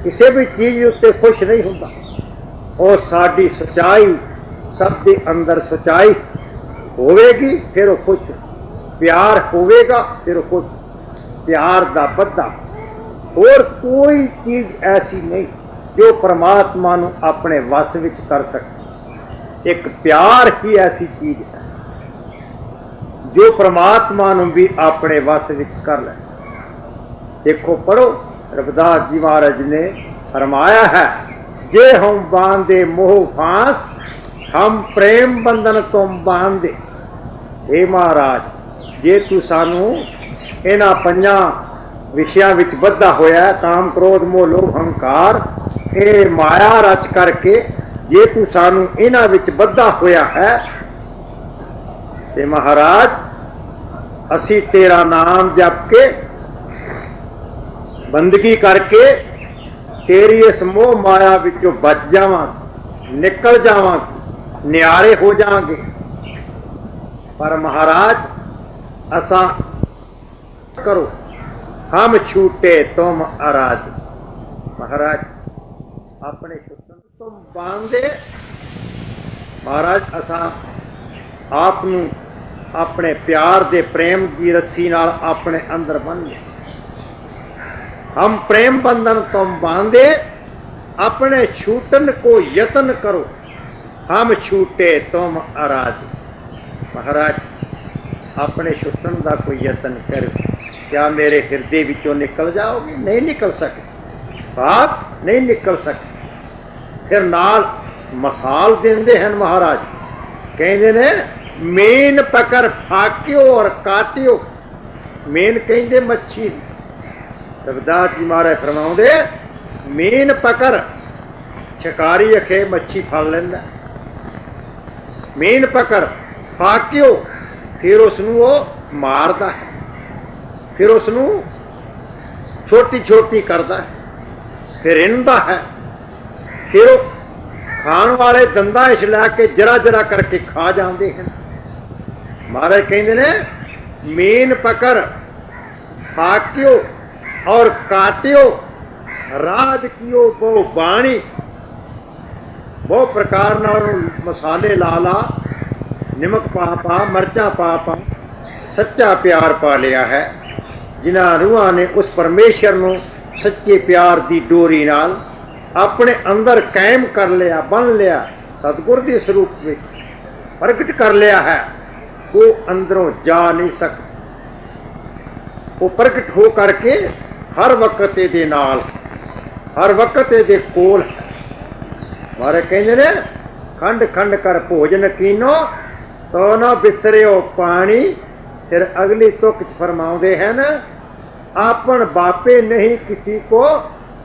किसी भी चीज उससे खुश नहीं होता। और साडी सच्चाई सब के अंदर सच्चाई होवेगी फिर वो खुश, प्यार होवेगा फिर वो खुश, प्यार दा वाधा। और कोई चीज ऐसी नहीं जो परमात्मा नूं अपने वस विच कर सके। एक प्यार ही ऐसी चीज है जो परमात्मा नूं भी अपने वस विच कर ले। देखो पढ़ो, रविदास जी महाराज ने फरमाया है, जे हम बांधे मोह फांस हम प्रेम बंधन तुम बांधे। हे महाराज, जे तू सानू इन्हां पंजां विषयां विच बद्धा होया काम क्रोध मोह लोभ हंकार ये माया रच करके जे तू सानू इन्हां विच बद्धा होया है ते महाराज असी तेरा नाम जप के बंदगी करके तेरी इस मोह माया विचों बच जावां निकल जावां न्यारे हो जाएंगे। पर महाराज असा करो हम छूटे तुम अराज। महाराज अपने शुतन तुम बांधे महाराज असा आपनू अपने प्यार दे प्रेम की रस्सी नाल अपने अंदर बन लिया। हम प्रेम बंधन तुम बांधे अपने छूटन को यत्न करो हम छूटे तुम अराज। महाराज अपने छुटन का कोई यत्न कर क्या मेरे हृदय विचों निकल जाओगे? नहीं निकल सके बात नहीं निकल सके। फिर नाल मसाल देंदे हैं महाराज कहते ने मेन पकड़ फाक्यो और काटियो। मेन कहते मच्छी रविदास जी महाराज फरमाउंदे मेन पकड़ शिकारी अखे मच्छी फड़ लेंदा मेन पकड़ फाक्यो फिर उसनू वो मारदा है फिर उसनू छोटी छोटी करदा है फिर इनदा है फिर खाण वाले दंदा इस लैके जरा जरा करके खा जाते हैं। महाराज कहते ने मेन पकड़ फाक्यो और काट्यो राज कियो बहु बाणी। बहु प्रकार मसाले ला ला निमक पा पा मरचा पा पा सच्चा प्यार पा लिया है जिन्हां रूहां ने उस परमेश्वर नूं सच्चे प्यार की डोरी नाल अपने अंदर कायम कर लिया बन लिया सतगुर के स्वरूप में प्रगट कर लिया है। वो अंदरों जा नहीं सकता। वो प्रगट हो करके हर वक्त दे नाल हर वक्त दे कोल है। मारे कहते ने खंड खंड कर भोजन कीनो तो ना बिसरियो पानी। फिर अगली तुक फरमाउंदे हैं आपन बापे नहीं किसी को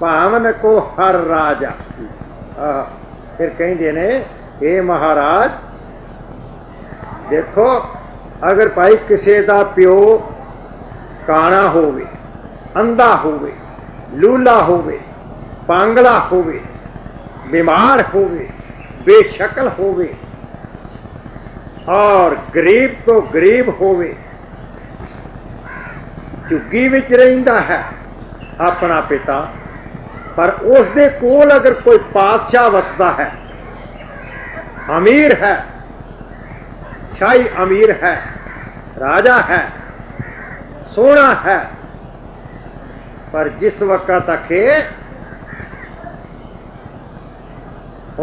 पावन को हर राजा। फिर कहते ने हे महाराज देखो अगर भाई किसी का प्यो काना होवे अंधा होवे लूला होवे पांगला होवे बीमार होवे बेशकल होवे और गरीब तो गरीब होवे झुग्गी विच रहिंदा है अपना पिता पर उसके कोल अगर कोई पातशाह वसदा है अमीर है शाही अमीर है राजा है सोना है पर जिस वक्त आखे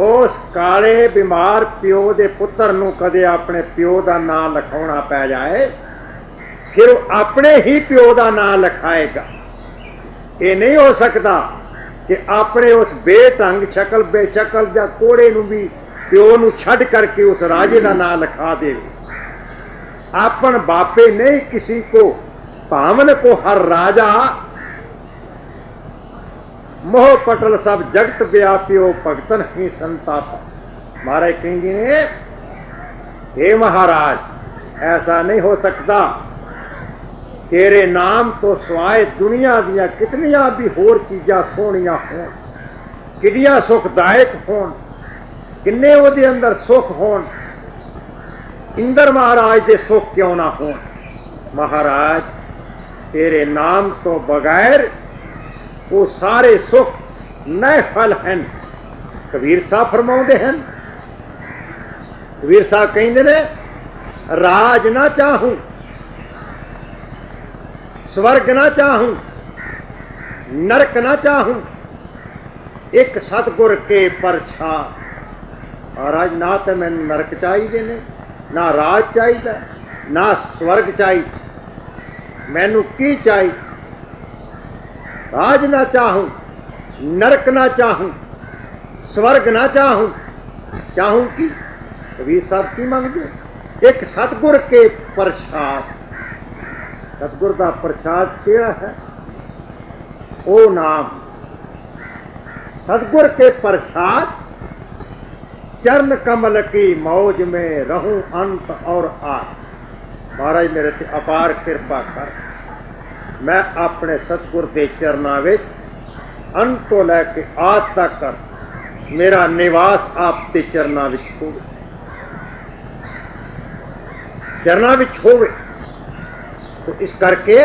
उस काले बीमार प्यो के पुत्र नूं कदे अपने प्यो का नाम लिखाउणा पै जाए फिर अपने ही प्यो का नाम लिखाएगा। ये नहीं हो सकता कि अपने उस बेढंग शकल बेशकल या कोड़े नूं भी प्यो नूं छड्ड करके उस राजे का नाम लिखा दे। आपन बापे नहीं किसी को पावन को हर राजा मोह पटल सब जगत व्यापियो भगतन ही संताप। महाराज कहेंगे हे महाराज ऐसा नहीं हो सकता। तेरे नाम तो स्वाए दुनिया दिया कितनिया भी होर चीज़ां सोहनिया होन किडिया सुखदायक होन किन्ने उहदे अंदर सुख होन इंद्र महाराज दे सुख क्यों ना होन। महाराज तेरे नाम तो बगैर वो सारे सुख नए फल हैं। कबीर साहब फरमाउंदे हैं कबीर साहब कहंदे ने राज ना चाहूं स्वर्ग ना चाहूं नरक ना चाहूं एक सतगुर के परछाई। महाराज ना तो मैं नरक चाहिए ने ना राज चाहिए ना स्वर्ग चाहिए मैनू की चाहिए। राज ना चाहूं नरक ना चाहूं स्वर्ग ना चाहूं चाहूं की कबीर साहब की मंगते एक सतगुर के प्रसाद सतगुर का प्रसाद केड़ा है? ओ नाम। सतगुर के प्रसाद चरण कमल की मौज में रहूं अंत और आज। महाराज मेरे से अपार कृपा कर, मैं अपने सतगुर के चरणों में अंत तो लैके आज तक कर मेरा निवास आपके चरणों में होवे, चरणों में होवे। तो इस करके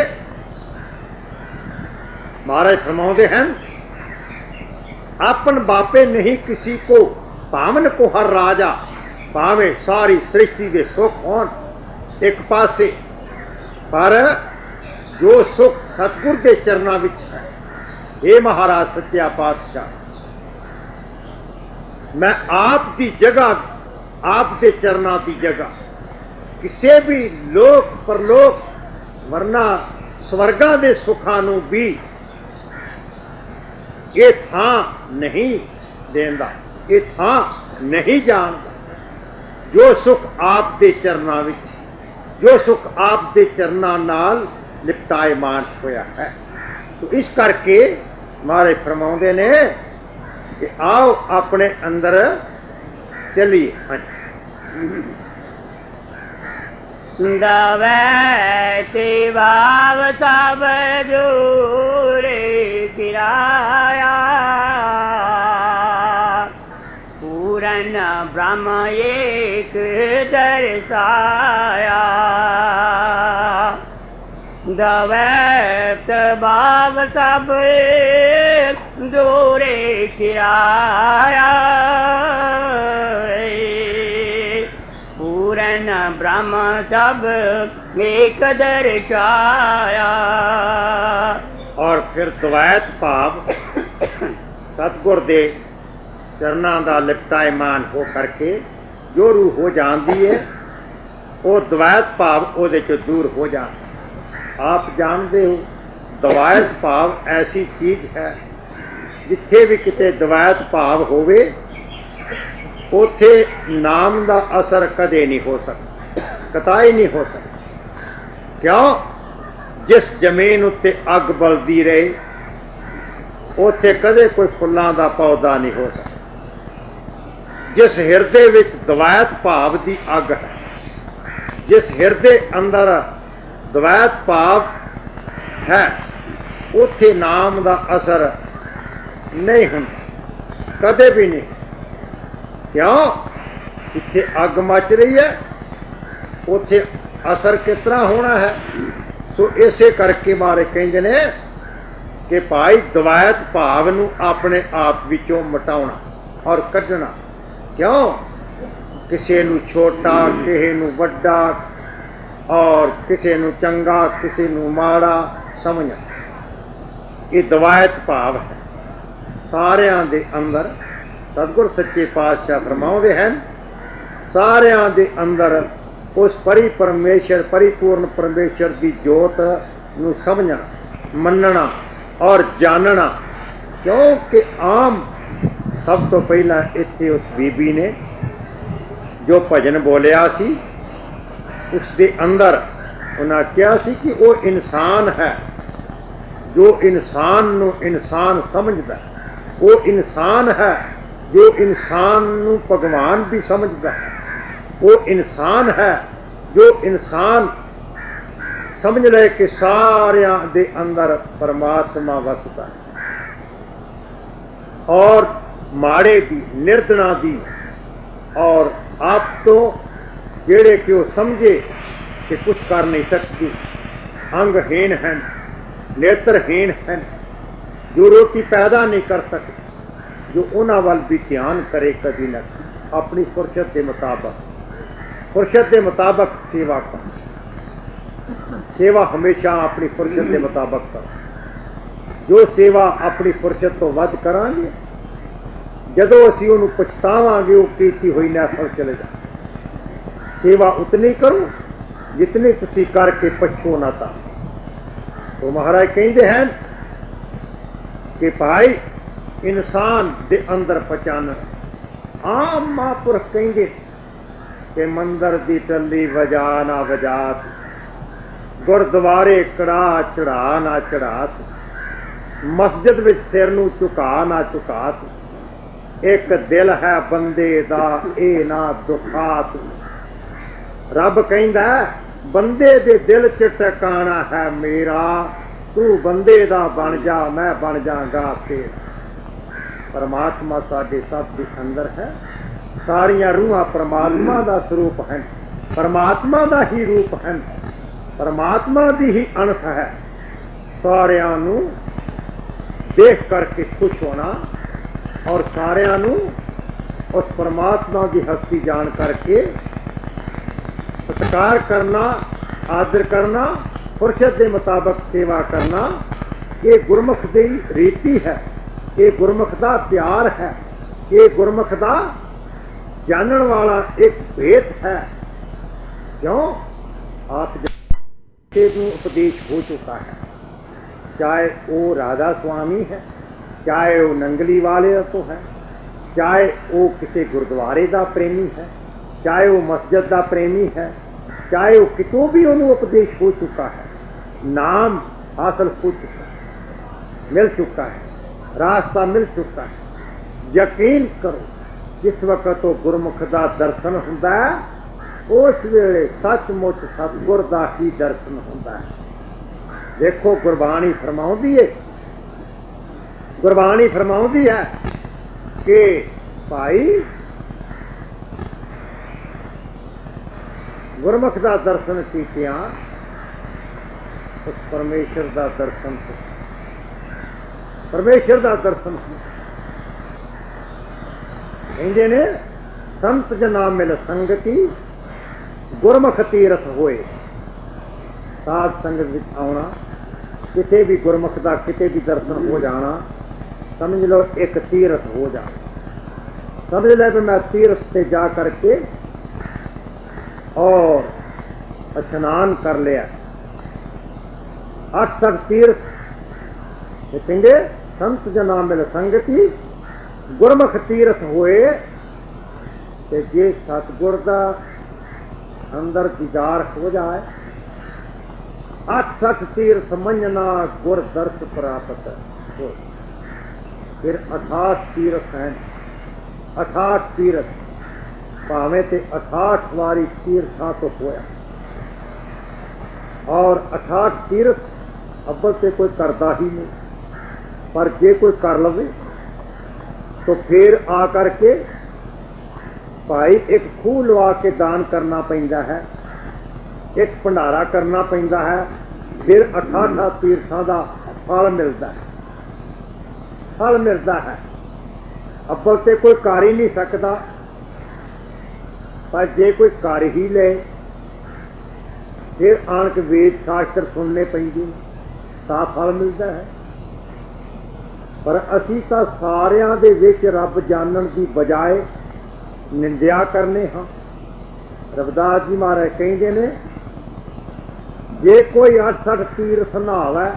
महाराज फरमाते हैं, अपन बापे नहीं किसी को, पावन को हर राजा, पावे सारी सृष्टि के सुख होन एक पासे, पर जो सुख सतगुर के चरणों में है। हे महाराज सच्चा पातशाह, मैं आप की जगह, आपके चरणों की जगह किसी भी लोक परलोक वरना स्वर्गा के सुखा नूं भी ये थां नहीं देंदा, ये थां नहीं जानदा। जो सुख आपके चरणों में, जो सुख आपके चरणों नाल लिपटायमान होया है। तो इस करके हमारे फरमाउंदे ने कि आओ अपने अंदर चलिए। दवैते भाव सब जोरे किराया, पूरन ब्रह्म एक दर्शाया। दवैत भाव सब जोरे किराया, पूरन ब्रह्म सब एक दर्शाया। और फिर द्वैत भाव सतगुर दे चरणों का लिपटायमान हो करके जो रूह हो जाती है, वो द्वैत भाव ओदे चों दूर हो जाता। आप जानते हो द्वैत भाव ऐसी चीज है, जिथे भी किते द्वैत भाव होवे उथे नाम का असर कदे नहीं हो सकता, कताई नहीं हो सकता। क्यों? जिस जमीन उत्ते अग बलदी रहे उथे कदे कोई फुल्लां दा पौधा नहीं हो सकता। जिस हिरदे विच द्वैत भाव की अग है, जिस हिरदे अंदर द्वैत भाव है, उथे नाम का असर नहीं होता, कदे भी नहीं। क्यों? इत्थे अग मच रही है, उथे असर किस तरह होना है। सो इसे करके मारे कहते ने कि भाई द्वैत भाव नूं अपने आप विचों मिटाउणा और कढना। क्यों? किसी नूं छोटा, किसी नूं वड्डा और किसी नूं चंगा, किसी नूं माड़ा समझना, ये द्वैत भाव है सारियां दे अंदर। सतगुर सच्चे पातशाह फरमाउंदे हैं, सारियां दे अंदर उस परमेश्वर, परिपूर्ण परमेश्वर की जोत नूं समझना, मनना और जानना। क्योंकि आम सब तो पहला इत्थे उस बीबी ने जो भजन बोलिया सी, उसके अंदर उन्हें कहा सी कि वो इंसान है, जो इंसान नूं इंसान समझदा, वो इंसान है जो इंसान नूं भगवान भी समझदा है, वो इंसान है जो इंसान समझ ले कि सारियां दे अंदर परमात्मा वसदा है। और माड़े दी, निर्धना दी और आप तो जेड़े कि वो समझे कि कुछ कर नहीं सकती, अंगहीन हैं, नेत्रहीन हैं, जो रोटी पैदा नहीं कर सकते, जो उन्हां वल भी ध्यान करे कभी न, अपनी फुरसत के मुताबिक, फुरसत के मुताबिक सेवा कर। सेवा हमेशा अपनी फुरसत के मुताबिक करो। जो सेवा अपनी फुरसत तो वध करांगे, जदों असीं उहनूं पछतावांगे वो कीती हुई नैफल चले जा। सेवा उतनी करो जितनी तुसीं करके पछो ना था। तो महाराज कहते हैं कि भाई इंसान दे अंदर पहचान। आम महापुरुष कहेंगे कि मंदिर दी टली वजा ना वजात, ਗੁਰਦੁਆਰੇ ਕੜਾ ਚੜਾ ਨਾ ਚੜਾ ਤੂੰ, ਮਸਜਿਦ ਵਿੱਚ ਸਿਰ ਨੂੰ ਝੁਕਾ ਨਾ ਝੁਕਾ ਤੂੰ, ਇੱਕ ਦਿਲ ਹੈ ਬੰਦੇ ਦਾ ਇਹ ਨਾ ਦੁਖਾ ਤੂੰ। ਰੱਬ ਕਹਿੰਦਾ ਬੰਦੇ ਦੇ ਦਿਲ 'ਚ ਟਿਕਾਣਾ ਹੈ ਮੇਰਾ, ਤੂੰ ਬੰਦੇ ਦਾ ਬਣ ਜਾ ਮੈਂ ਬਣ ਜਾਗਾ ਤੇਰਾ। ਪਰਮਾਤਮਾ ਸਾਡੇ ਸਭ ਦੇ ਅੰਦਰ ਹੈ, ਸਾਰੀਆਂ ਰੂਹਾਂ ਪਰਮਾਤਮਾ ਦਾ ਸਰੂਪ ਹਨ, ਪਰਮਾਤਮਾ ਦਾ ਹੀ ਰੂਪ ਹਨ, ਪਰਮਾਤਮਾ ਦੀ ਹੀ ਅਣਖ ਹੈ। ਸਾਰਿਆਂ ਨੂੰ ਦੇਖ ਕਰਕੇ ਖੁਸ਼ ਹੋਣਾ ਔਰ ਸਾਰਿਆਂ ਨੂੰ ਉਸ ਪਰਮਾਤਮਾ ਦੀ ਹਸਤੀ ਜਾਣ ਕਰਕੇ ਸਤਿਕਾਰ ਕਰਨਾ, ਆਦਰ ਕਰਨਾ, ਫੁਰਸਤ ਦੇ ਮੁਤਾਬਕ ਸੇਵਾ ਕਰਨਾ, ਇਹ ਗੁਰਮੁਖ ਦੀ ਰੀਤੀ ਹੈ, ਇਹ ਗੁਰਮੁਖ ਦਾ ਪਿਆਰ ਹੈ, ਇਹ ਗੁਰਮੁਖ ਦਾ ਜਾਣਨ ਵਾਲਾ ਇੱਕ ਭੇਤ ਹੈ। ਕਿਉਂ ਆਪ ਨੂੰ ਉਪਦੇਸ਼ ਹੋ ਚੁੱਕਾ ਹੈ, ਚਾਹੇ ਉਹ ਰਾਧਾ ਸੁਆਮੀ ਹੈ, ਚਾਹੇ ਉਹ ਨੰਗਲੀ ਵਾਲੇ ਤੋਂ ਹੈ, ਚਾਹੇ ਉਹ ਕਿਸੇ ਗੁਰਦੁਆਰੇ ਦਾ ਪ੍ਰੇਮੀ ਹੈ, ਚਾਹੇ ਉਹ ਮਸਜਿਦ ਦਾ ਪ੍ਰੇਮੀ ਹੈ, ਚਾਹੇ ਉਹ ਕਿਤੋਂ ਵੀ ਉਹਨੂੰ ਉਪਦੇਸ਼ ਹੋ ਚੁੱਕਾ ਹੈ, ਨਾਮ ਹਾਸਲ ਹੋ ਚੁੱਕਾ ਹੈ, ਮਿਲ ਚੁੱਕਾ ਹੈ, ਰਾਸਤਾ ਮਿਲ ਚੁੱਕਾ ਹੈ। ਯਕੀਨ ਕਰੋ ਜਿਸ ਵਕਤ ਉਹ ਗੁਰਮੁਖ ਦਾ ਦਰਸ਼ਨ ਹੁੰਦਾ ਹੈ ਉਸ ਵੇਲੇ ਸੱਚਮੁੱਚ ਸਤਿਗੁਰ ਦਾ ਹੀ ਦਰਸ਼ਨ ਹੁੰਦਾ ਹੈ। ਦੇਖੋ ਗੁਰਬਾਣੀ ਫਰਮਾਉਂਦੀ ਹੈ, ਗੁਰਬਾਣੀ ਫਰਮਾਉਂਦੀ ਹੈ ਕਿ ਭਾਈ ਗੁਰਮੁਖ ਦਾ ਦਰਸ਼ਨ ਕੀਤਿਆਂ ਉਸ ਪਰਮੇਸ਼ਰ ਦਾ ਦਰਸ਼ਨ, ਪਰਮੇਸ਼ਰ ਦਾ ਦਰਸ਼ਨ ਕਹਿੰਦੇ ਨੇ ਸੰਤ ਜਨਾ ਮਿਲ ਸੰਗਤੀ ਗੁਰਮੁਖ ਤੀਰਥ ਹੋਏ। ਸਾਧ ਸੰਗਤ ਵਿੱਚ ਆਉਣਾ, ਕਿਤੇ ਵੀ ਗੁਰਮੁਖ ਦਾ ਕਿਤੇ ਵੀ ਦਰਸ਼ਨ ਹੋ ਜਾਣਾ, ਸਮਝ ਲਓ ਇੱਕ ਤੀਰਥ ਹੋ ਜਾਣਾ। ਸਮਝ ਲੈ ਵੀ ਮੈਂ ਤੀਰਥ ਤੇ ਜਾ करके और स्नान कर लिया। 8 तीर्थ कहेंगे संत जना मिल संगति गुरमुख तीर्थ होए। ते जे सतगुर दा अंदर दीदार हो जाए, 8 तीर्थ मंजना गुर दर्श प्राप्त हो। फिर 68 तीर्थ हैं, 68 तीर्थ भावें ते 68 वारी तीर्थां तो होया। और 68 तीर्थ अव्वल से कोई करता ही नहीं, पर जे कोई कर लवे तो फिर आ करके भाई एक खूह लवा के दान करना पैंदा है, एक भंडारा करना पैंदा है, फिर 68 तीर्थां दा फल मिलता है, फल मिलता है। अव्वल से कोई कर ही नहीं सकता, पर जे कोई कर ही ले फिर आन के वेद शास्त्र सुनने पैंदे तां फल मिलता है। पर असी तां सारियां दे विच रब जानन की बजाय निंदिया करने हाँ। रविदास जी महाराज कहते ने जे कोई 8 तीर्थ नहावे,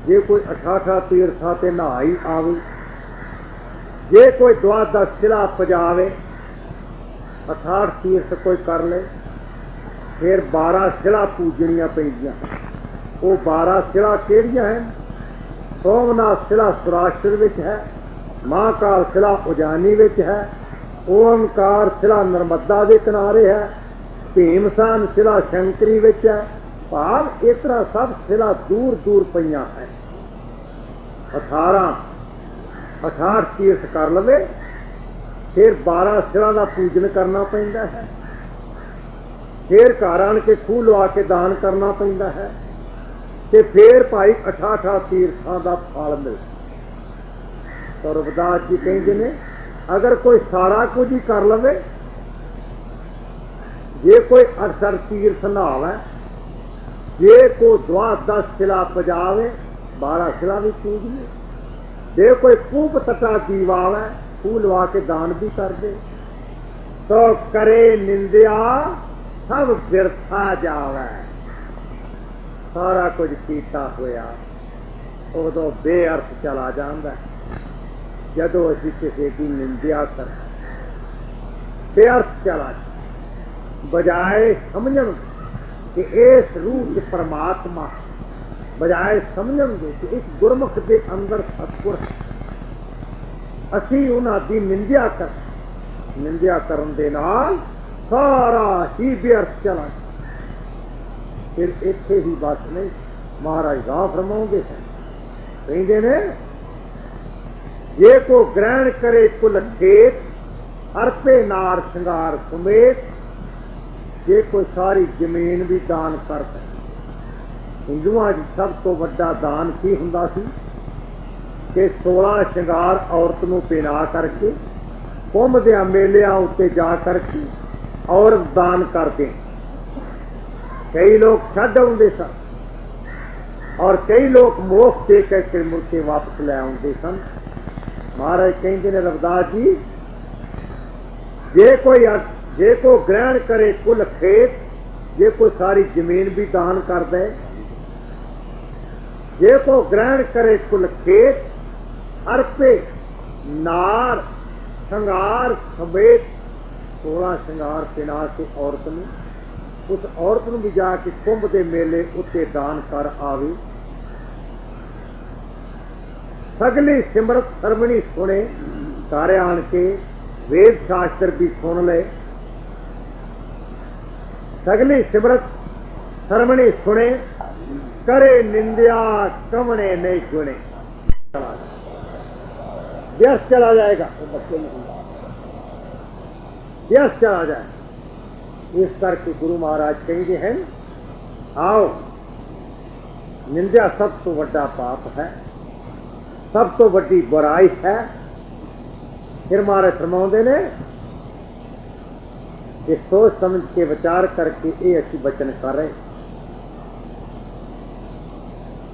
जे कोई 68 तीर्थां ते नहा ही आवे, जे कोई द्वादश शिला पजावे, 68 तीर्थ कोई कर ले, फिर 12 शिला पूजनियां पैंदियां। वो 12 शिला किहड़ियां हैं? सोमनाथ शिला सौराष्ट्र विच है, महाकाल शिला उजानी विच है, ओंकार शिला नर्मदा के किनारे है, भीमसान शिला शंकरी विच है। भाव इस तरह सब शिला दूर दूर पईयां हैं। 18 तीर्थ कर लवे, फिर 12 शिला का पूजन करना पैंदा है, फिर घर आन के खूह लवा के दान करना पैंदा है, ते फिर भाई 68 तीर्थां का फल मिलता। तो रविदास जी कहते ने अगर कोई सारा कुछ ही कर लवे, जे कोई 68 तीर्थ नहावे, जे कोई द्वादश शिला पजावे, 12 शिला भी पूजिए, जे कोई खूब तटा दीवावे, खूह लवा के दान भी कर दे, तो करे निंदिया सब बिरथा जावे। सारा कुछ कीता होया उदों बेअर्थ चला जाता है। जदों असीं किसी की निंदिया कर बेअर्थ चला, बजाए समझण कि इस रूप च परमात्मा बजाय समझण दे कि इस गुरमुख के अंदर सतगुर है, असी उन्हां दी निंदिया करन दे नाल सारा ही व्यर्थ चला। फिर इत्थे ही बस नहीं, महाराज गां फरमाउंदे हैं, कहंदे ने जे को ग्रहण करे कुल खेत, अर्पे नार श्रृंगार सुमेत, जे कोई सारी जमीन भी दान कर दे। हिंदुआं च सब तो वड्डा दान की हुंदा सी कि 16 श्रृंगार औरत नूं पहना करके घुमदियां मेलियां उत्ते जा करके औरत दान करदे। कई लोग छड्ड आउंदे सन और कई लोग मोख दे करके मुड़ के वापस लै आउंदे सन। महाराज कहते ने रविदास जी, जे को ग्रहण करे कुल खेत, जे को सारी जमीन भी दान कर दे, जे को ग्रहण करे कुल खेत, अर्पे नार श्रृंगार समेत, 16 श्रृंगार पिना के औरत ने, उस औरत नूं भी जाके कुंभ दे मेले उत्ते दान कर आवे। सगली सिमरत सरमणी सुने, घर आन के वेद शास्त्र भी सुन ले। सगली सिमरत सरमणी सुने, करे निंदिया कमने नहीं गुणे। व्यर्थ चला जाएगा, व्यर्थ चला जाए। इस करके गुरु महाराज कहेंगे हैं, आओ निंदिया सब तो बड़ा पाप है, सब तो बड़ी बुराई है। फिर महाराज फरमाउंदे ने, ये सोच समझ के विचार करके ये अच्छी वचन कर रहे।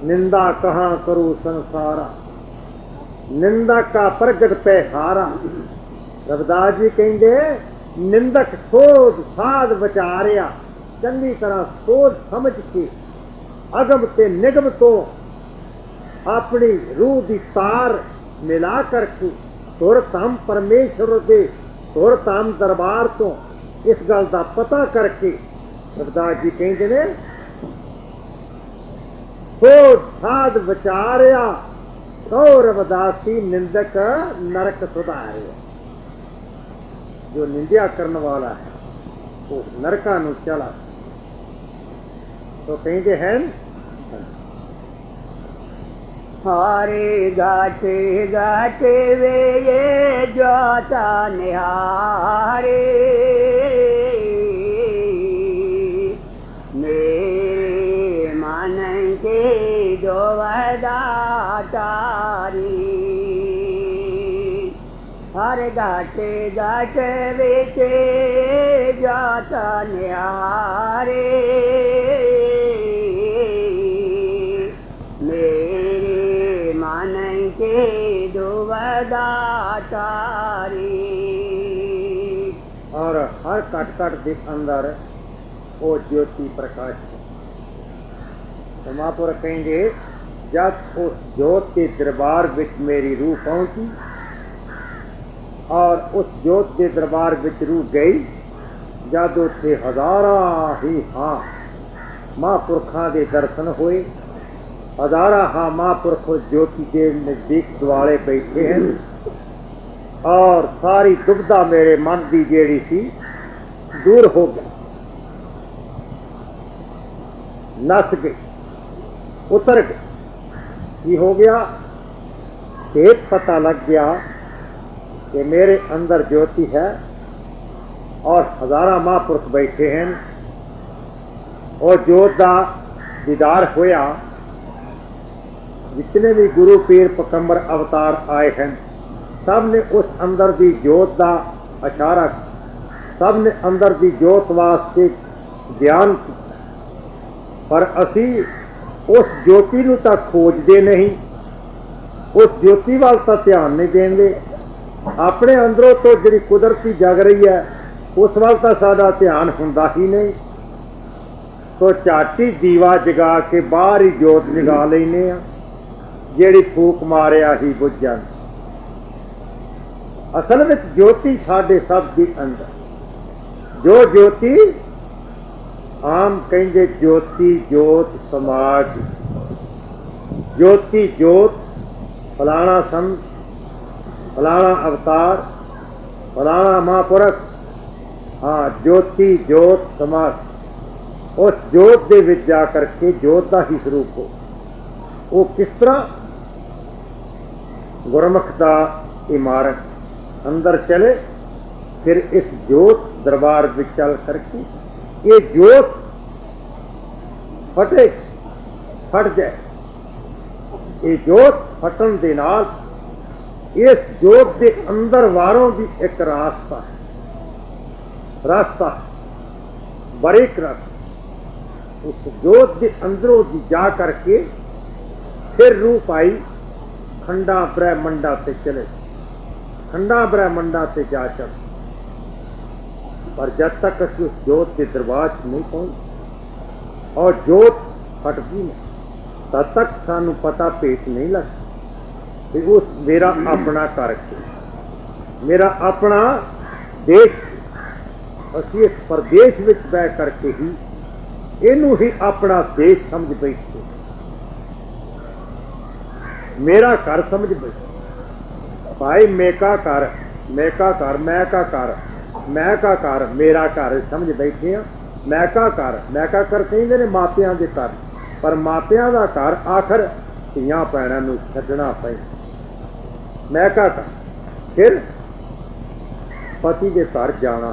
निंदा कहाँ करूं संसारा, निंदा का प्रगट पे हारा। रविदास जी कहेंगे, निंदक सोच साध विचारिया, चंगी तरह सोच समझ के अगम ते निगम तो अपनी रूह की तार मिला करके तुर धाम परमेश्वर के तुर धाम दरबार तो इस गल का पता करके रविदास जी कहते ने, सोच साध विचारिया, सौ रविदासी निंदक नरक सुधारिया। जो निंदिया करने वाला है वो नरका नू चला। तो कहते हैं, हारे गाटे गाटे वे ये जाता निहारे, मेरे मन के जो वदातारी। हर गाटे गाटे वे जाता निहारे, और हर कट कट के अंदर वो ज्योति प्रकाश है। तो महापुर कहेंगे, जब उस ज्योत के दरबार विच मेरी रूह पहुंची और उस ज्योत के दरबार विच रूह गई, जब उत्थे हजारा ही हाँ महापुरखा के दर्शन हुए। हजारा हाँ महापुरख ज्योति के नजदीक दुआले बैठे हैं और सारी दुविधा मेरे मन की जेड़ी सी दूर हो गई, नस गई, उतर गई। ये हो गया, एक पता लग गया कि मेरे अंदर ज्योति है और हजारा महापुरुष बैठे हैं और ज्योत का दीदार होया। जितने भी गुरु पीर पैगंबर अवतार आए हैं, सब ने उस अंदर दी जोत का इशारा, सब ने अंदर दी जोत वास्ते ज्ञान, पर असी उस ज्योति नूं तां खोजदे नहीं, उस ज्योति वाल तां ध्यान नहीं देंदे। अपने अंदरों तो जिहड़ी कुदरती जग रही है उस वाल तां साडा ध्यान हुंदा ही नहीं। तो झाटी दीवा जगा के बाहर ही जोत जगा लैने आ, जिहड़ी फूक मारिया ही बुझ जाती। असल में ज्योति साडे सब के अंदर, जो ज्योति आम कहेंगे ज्योति जोत समाज, ज्योति जोत फलाना संत, फलाना अवतार, फलाना महापुरख। हाँ, ज्योति जोत समाज। उस जोत दे विच जा करके जोत का ही स्वरूप हो। वो किस तरह? गुरमुख का इमारत अंदर चले, फिर इस जोत दरबार में चल करके ये जोत फटे, फट जाए। ये जोत फटन दे नाल इस जोत के अंदर वारों भी एक रास्ता है, रास्ता बारीक रास्ता। उस जोत के अंदरों भी जा करके फिर रूप आई खंडा ब्रह्मंडा से चले, खंडा ब्रह्मंडा से जा चल। पर जब तक असी उस जोत के दरबार नहीं पहुंच और जोत फटती नहीं, तब तक सानू पता पेट नहीं लगता कि उस मेरा अपना घर, मेरा अपना देश। असी इस प्रदेश में बह करके ही इनू ही अपना देश समझ बैठे, मेरा घर समझ बैठे। भाई मेका घर, मेका घर, मैं का घर, मैं का घर, मेरा घर समझ बैठे हैं। मैं का घर, मैं का घर कहते ने मापियां के घर, पर मापियां का घर आखिर धियां भैणां नूं छड्डना पैंदा। मैं का घर फिर पति के घर जाना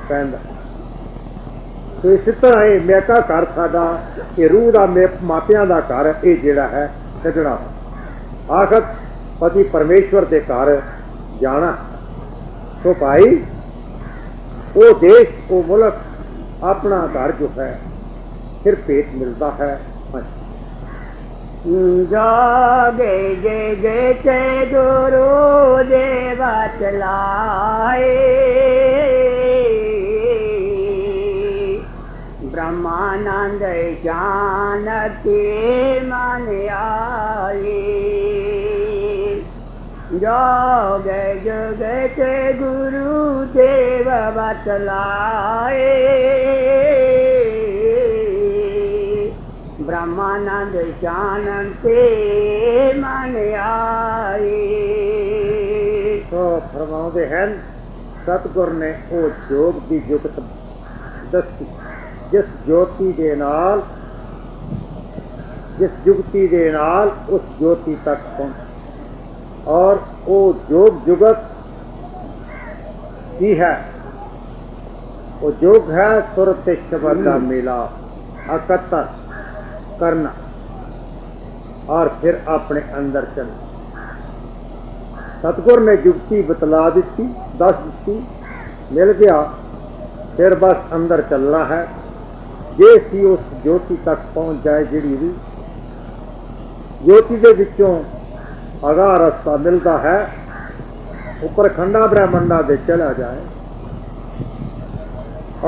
पैंदा। तो इस तरह ये मैका घर साडा, ये रूह का मापियां का घर, ये जिहड़ा है छड्डना। आखिर पति परमेश्वर के घर जाना। तो भाई वो देश, वो मुल्क, अपना घर जो है फिर पेट मिलता है। जागे जे चे गुरु देवा चलाए, ब्रह्मानंद जानते मन आए। जोगे जोगे चे गुरु देव बतलाए, ब्रह्मानंद जानते मन आए। तो फरमाते हैं सतगुर ने वो योग की जुगत दसी, जिस ज्योति दे नाल, जिस जुगती दे नाल उस ज्योति तक पहुंच। और वो योग जुगत ही है, वो योग है सुर ते शब्द का मेला एकत्र करना और फिर अपने अंदर चलना। सतगुर ने जुगती बतला दी, दस दी, मिल गया, फिर बस अंदर चलना है। जे सी उस ज्योति तक पहुंच जाए, जिहड़ी भी ज्योति के विचों अगाह रास्ता मिलता है, ऊपर खंडा ब्रह्मंडा दे चला जाए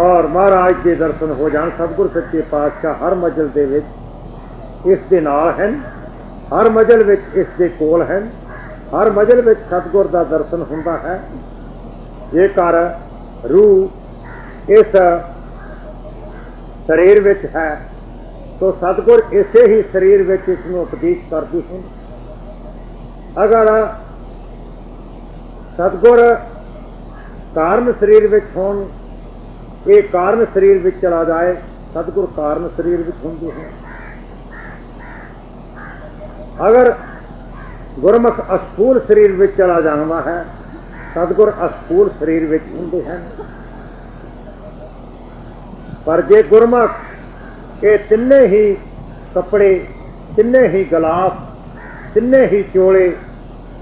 और महाराज के दर्शन हो जान। सतगुर सच्चे पातशाह हर मजल दे विच इस दे नाल हैं, हर मजल विच इस दे कोल हैं, हर मजल विच सतगुर दा दर्शन हुंदा है। जेकर रूह इस शरीर विच है तो सतगुर इसे ही शरीर विच इसनूं उपदेश करदी हैं। अगर सतगुर कारण शरीर विच होण, ये कारण शरीर विच चला जाए, सतगुर कारण शरीर विच हुंदे हैं। अगर गुरमुख अस्थूल शरीर विच चला जाना है, सतगुर अस्थूल शरीर विच हुंदे हैं। पर जे गुरमुख ये तिन्ने ही कपड़े, तिन्ने ही गिलास, तिन्ने ही चोले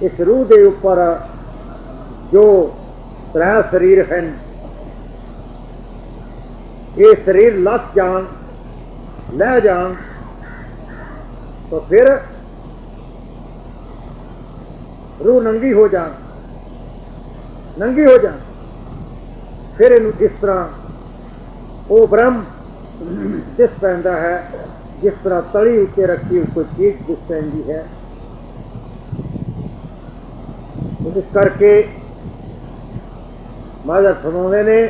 इस रूह के ऊपर जो त्रै शरीर हैं, ये शरीर लस जान, लह जान, तो फिर रूह नंगी हो जान, नंगी हो जान। फिर इनू इस तरह वो ब्रह्म दिस पैंदा है, जिस तरह तली उत्ते रखी हुई कोई चीज दिस पैंदी है। इस करके महाराज फरमाते ने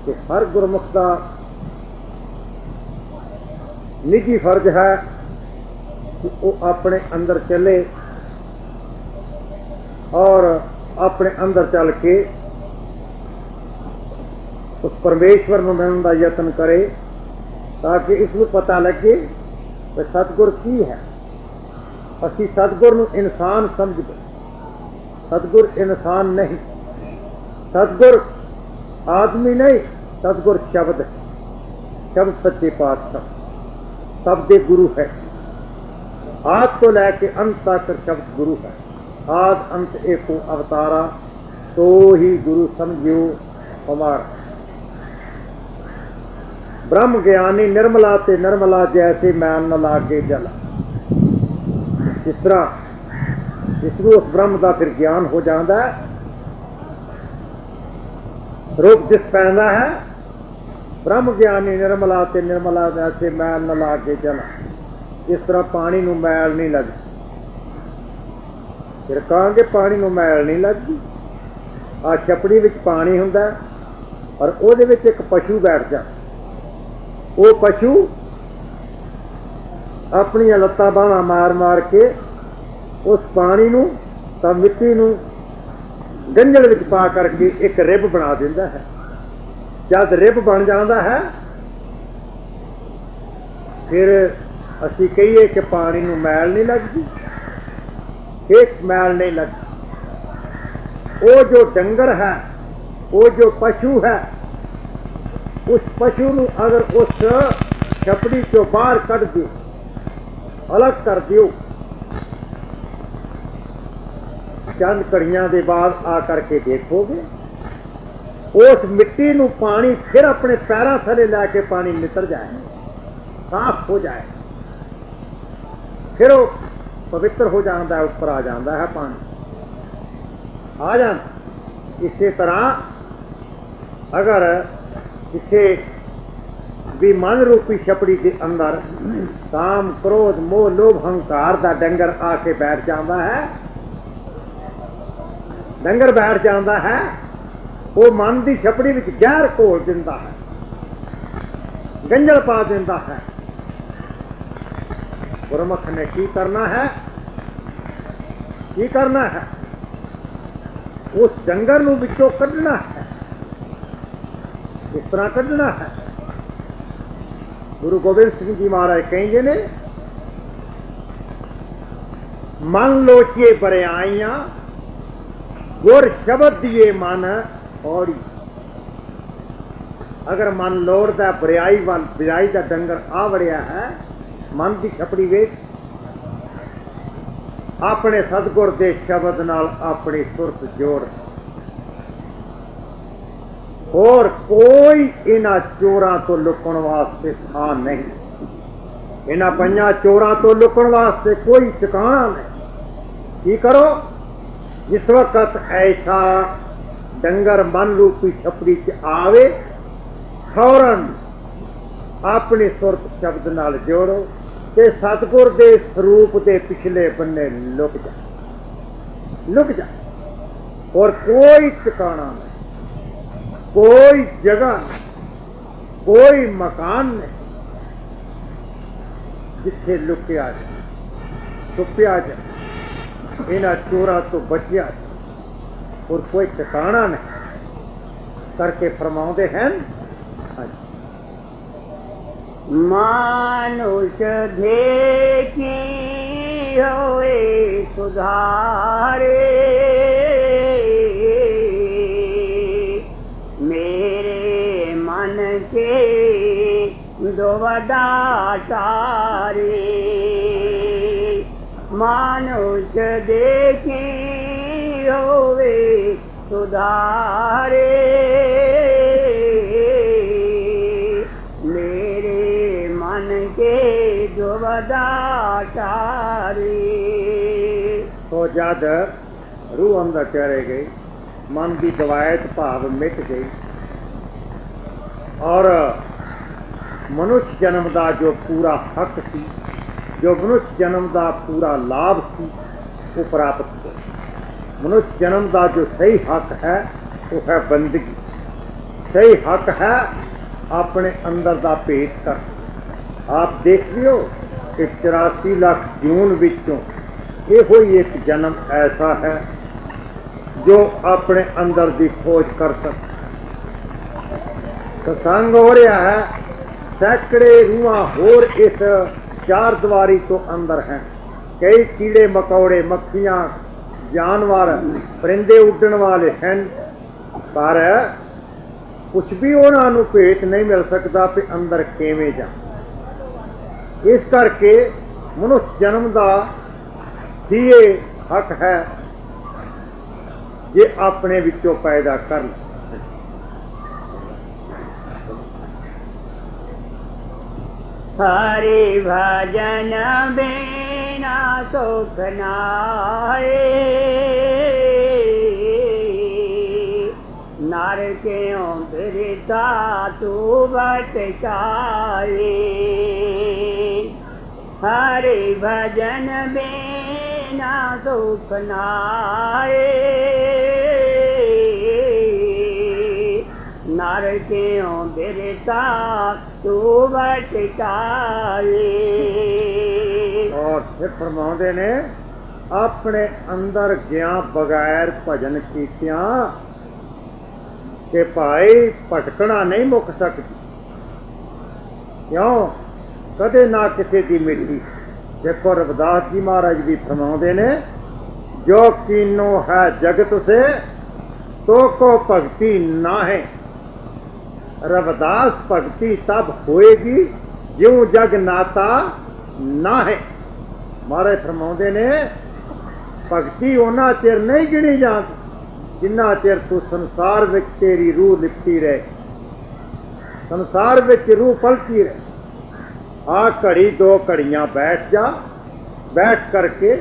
कि हर गुरमुख का निजी फर्ज है कि वो अपने अंदर चले और अपने अंदर चल के उस परमेश्वर में मिलने का यत्न करे, ताकि इसको पता लगे कि सतगुर की है। असी सतगुर नूं इंसान समझ गए, सतगुर इंसान नहीं, सतगुर आदमी नहीं, सतगुर शब्द है। शब्द सच्चे पातशाह सब दे गुरु है। आद तो लैके अंत तक शब्द गुरु है। आद अंत एको अवतारा, तो ही गुरु समझियो हमारा। ब्रह्म ज्ञानी निर्मला ते निर्मला, जैसे मैल न लागे जला। इस तरह जिसको उस ब्रह्म का फिर ज्ञान हो जाता है, रूप जिस पैदा है, ब्रह्म ज्ञानी निर्मला ते निर्मला, जैसे मैल न लागे जला। इस तरह पानी नूं मैल नहीं लगती। फिर कहांगे पानी नूं मैल नहीं लगती। आ छपड़ी विच पानी हुंदा और उहदे विच एक पशु बैठ जाता। वो पशु अपनी लत्तां बाहां मार मार के उस पानी नूं तां मिट्टी नूं गंजल विच पा करके एक रिब बना दिंदा है। जब रिब बन जाता है, फिर असी कहिए कि पानी नूं मैल नहीं लगती, एक मैल नहीं लगती। वो जो डंगर है, वो जो पशु है, उस पशु नूं अगर उस छपड़ी चो बाहर कढ़ दियो, अलग कर दियो, चंद घड़ियां दे बाद आ करके देखोगे उस मिट्टी नूं पानी फिर अपने पैरों थले लैके पानी नितर जाए, साफ हो जाए, फिर वो पवित्र हो जाता है, ऊपर आ जाता है पानी आ जाता। इसी तरह अगर किसी भी मन रूपी छपड़ी के अंदर काम क्रोध मोह लोभ हंकार का डंगर आके बैठ जाता है, डंगर बैठ जाता है, वो मन की छपड़ी में जहर घोल दिंदा है, गंजल पा दिंदा है। गुरमुख ने की करना है, की करना है, उस डंगर नूं विचों कढ़ना है। इस तरह कढ़ना है। गुरु गोबिंद सिंह जी महाराज कहेंगे ने, मन लोचिए बरियाइयां, गुर शब्द दिए मन औड़ी। अगर मन लोड़दा बरियाई वाल, बरियाई का डंगर आ वड़िया है मन की छपड़ी विच, अपने सतगुर दे शब्द नाल अपनी सुरत जोड़। और कोई इन्हां चोरां तो लुकण वास्ते थां नहीं, इन्हां पंजां चोरां तो लुकण वास्ते कोई ठिकाना नहीं। की करो, जिस वक्त ऐसा डंगर मन रूपी छपड़ी च आवे, फौरन अपनी सुरत शब्द नाल जोड़ो ते सतगुर दे स्वरूप दे पिछले बन्ने लुक जा, लुक जा। और कोई ठिकाना नहीं, कोई जगह नहीं, कोई मकान नहीं जिथे लुकिया जाए, छुपिया जाए, इन्हां चोरां तो बचिया जाए। और कोई ठिकाना नहीं करके फरमाउंदे हैं। मानुष देखी होए सुधारे, मेरे मन के दुविधा सारे। मानुष देखी होवे सुधारे, मेरे मन के दुविधा सारे। तो जद रूह अंदर चले गई, मन की गवायत भाव मिट गई, और मनुष्य जन्म का जो पूरा हक सी, जो मनुष्य जन्म का पूरा लाभ सी, वो प्राप्त हो। मनुष्य जन्म का जो सही हक है वो है बंदगी। सही हक है अपने अंदर का भेद कर, आप देख लियो कि 84 लाख जून विचों ਇਹੋ ਹੀ एक जन्म ऐसा है जो अपने अंदर की खोज कर सकता। सत्संग हो रहा है, सैकड़े रूहां होर इस चार दीवारी तो अंदर हैं। कई कीड़े मकौड़े, मक्खियां, जानवर, परिंदे उड़न वाले हैं, पर कुछ भी उन्होंने भेट नहीं मिल सकता कि अंदर किवें जा। इस करके मनुष्य जन्म का ही ये हक है जे अपने विचों पैदा कर ले। हरि भजन बिना सुख नाए, नर क्यों फिरता तू भटकाए। हरि भजन बिना सुख नाए, नर क्यों बिरता तू भटकाए। और फिर फरमाते ने अपने अंदर गया बगैर भजन कीतिया कि भाई भटकना नहीं मुक सकती। क्यों? कदे ना किसी की मिट्टी। देखो रविदास जी महाराज भी फरमाते ने जो कीनो है जगत से तो को भक्ति ना है। रविदास भक्ति तब होएगी ज्यों जग नाता ना है। महाराज फरमाते ने भक्ति उन्ना चिर नहीं गिनी जाती जिन्ना चिर तू संसार विच तेरी रूह लिपटी रहे, संसार विच रूह पलती रहे। आ घड़ी दो घड़ियां बैठ जा, बैठ करके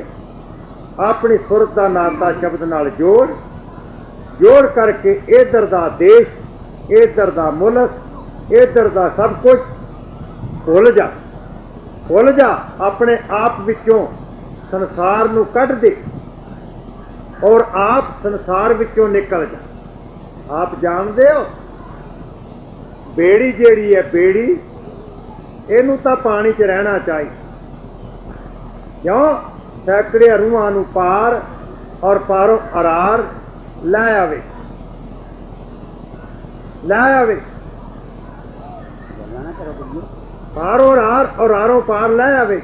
अपनी सुरत का नाता शब्द नाल जोड़, जोड़ करके इधर दा देश, इधर दा मुल्क, इधर दा सब कुछ भुल जा, भुल जा। अपने आप विचों संसार नूं कढ दे और आप संसार विचों निकल जा। आप जानते हो बेड़ी जेड़ी है, बेड़ी इनू तो पानी च रहना चाहिए। क्यों? सैकड़े रूहां नूं पार और पारों अरार लै आवे, लै आवे। पारों अरार और आरों पार लै आवे।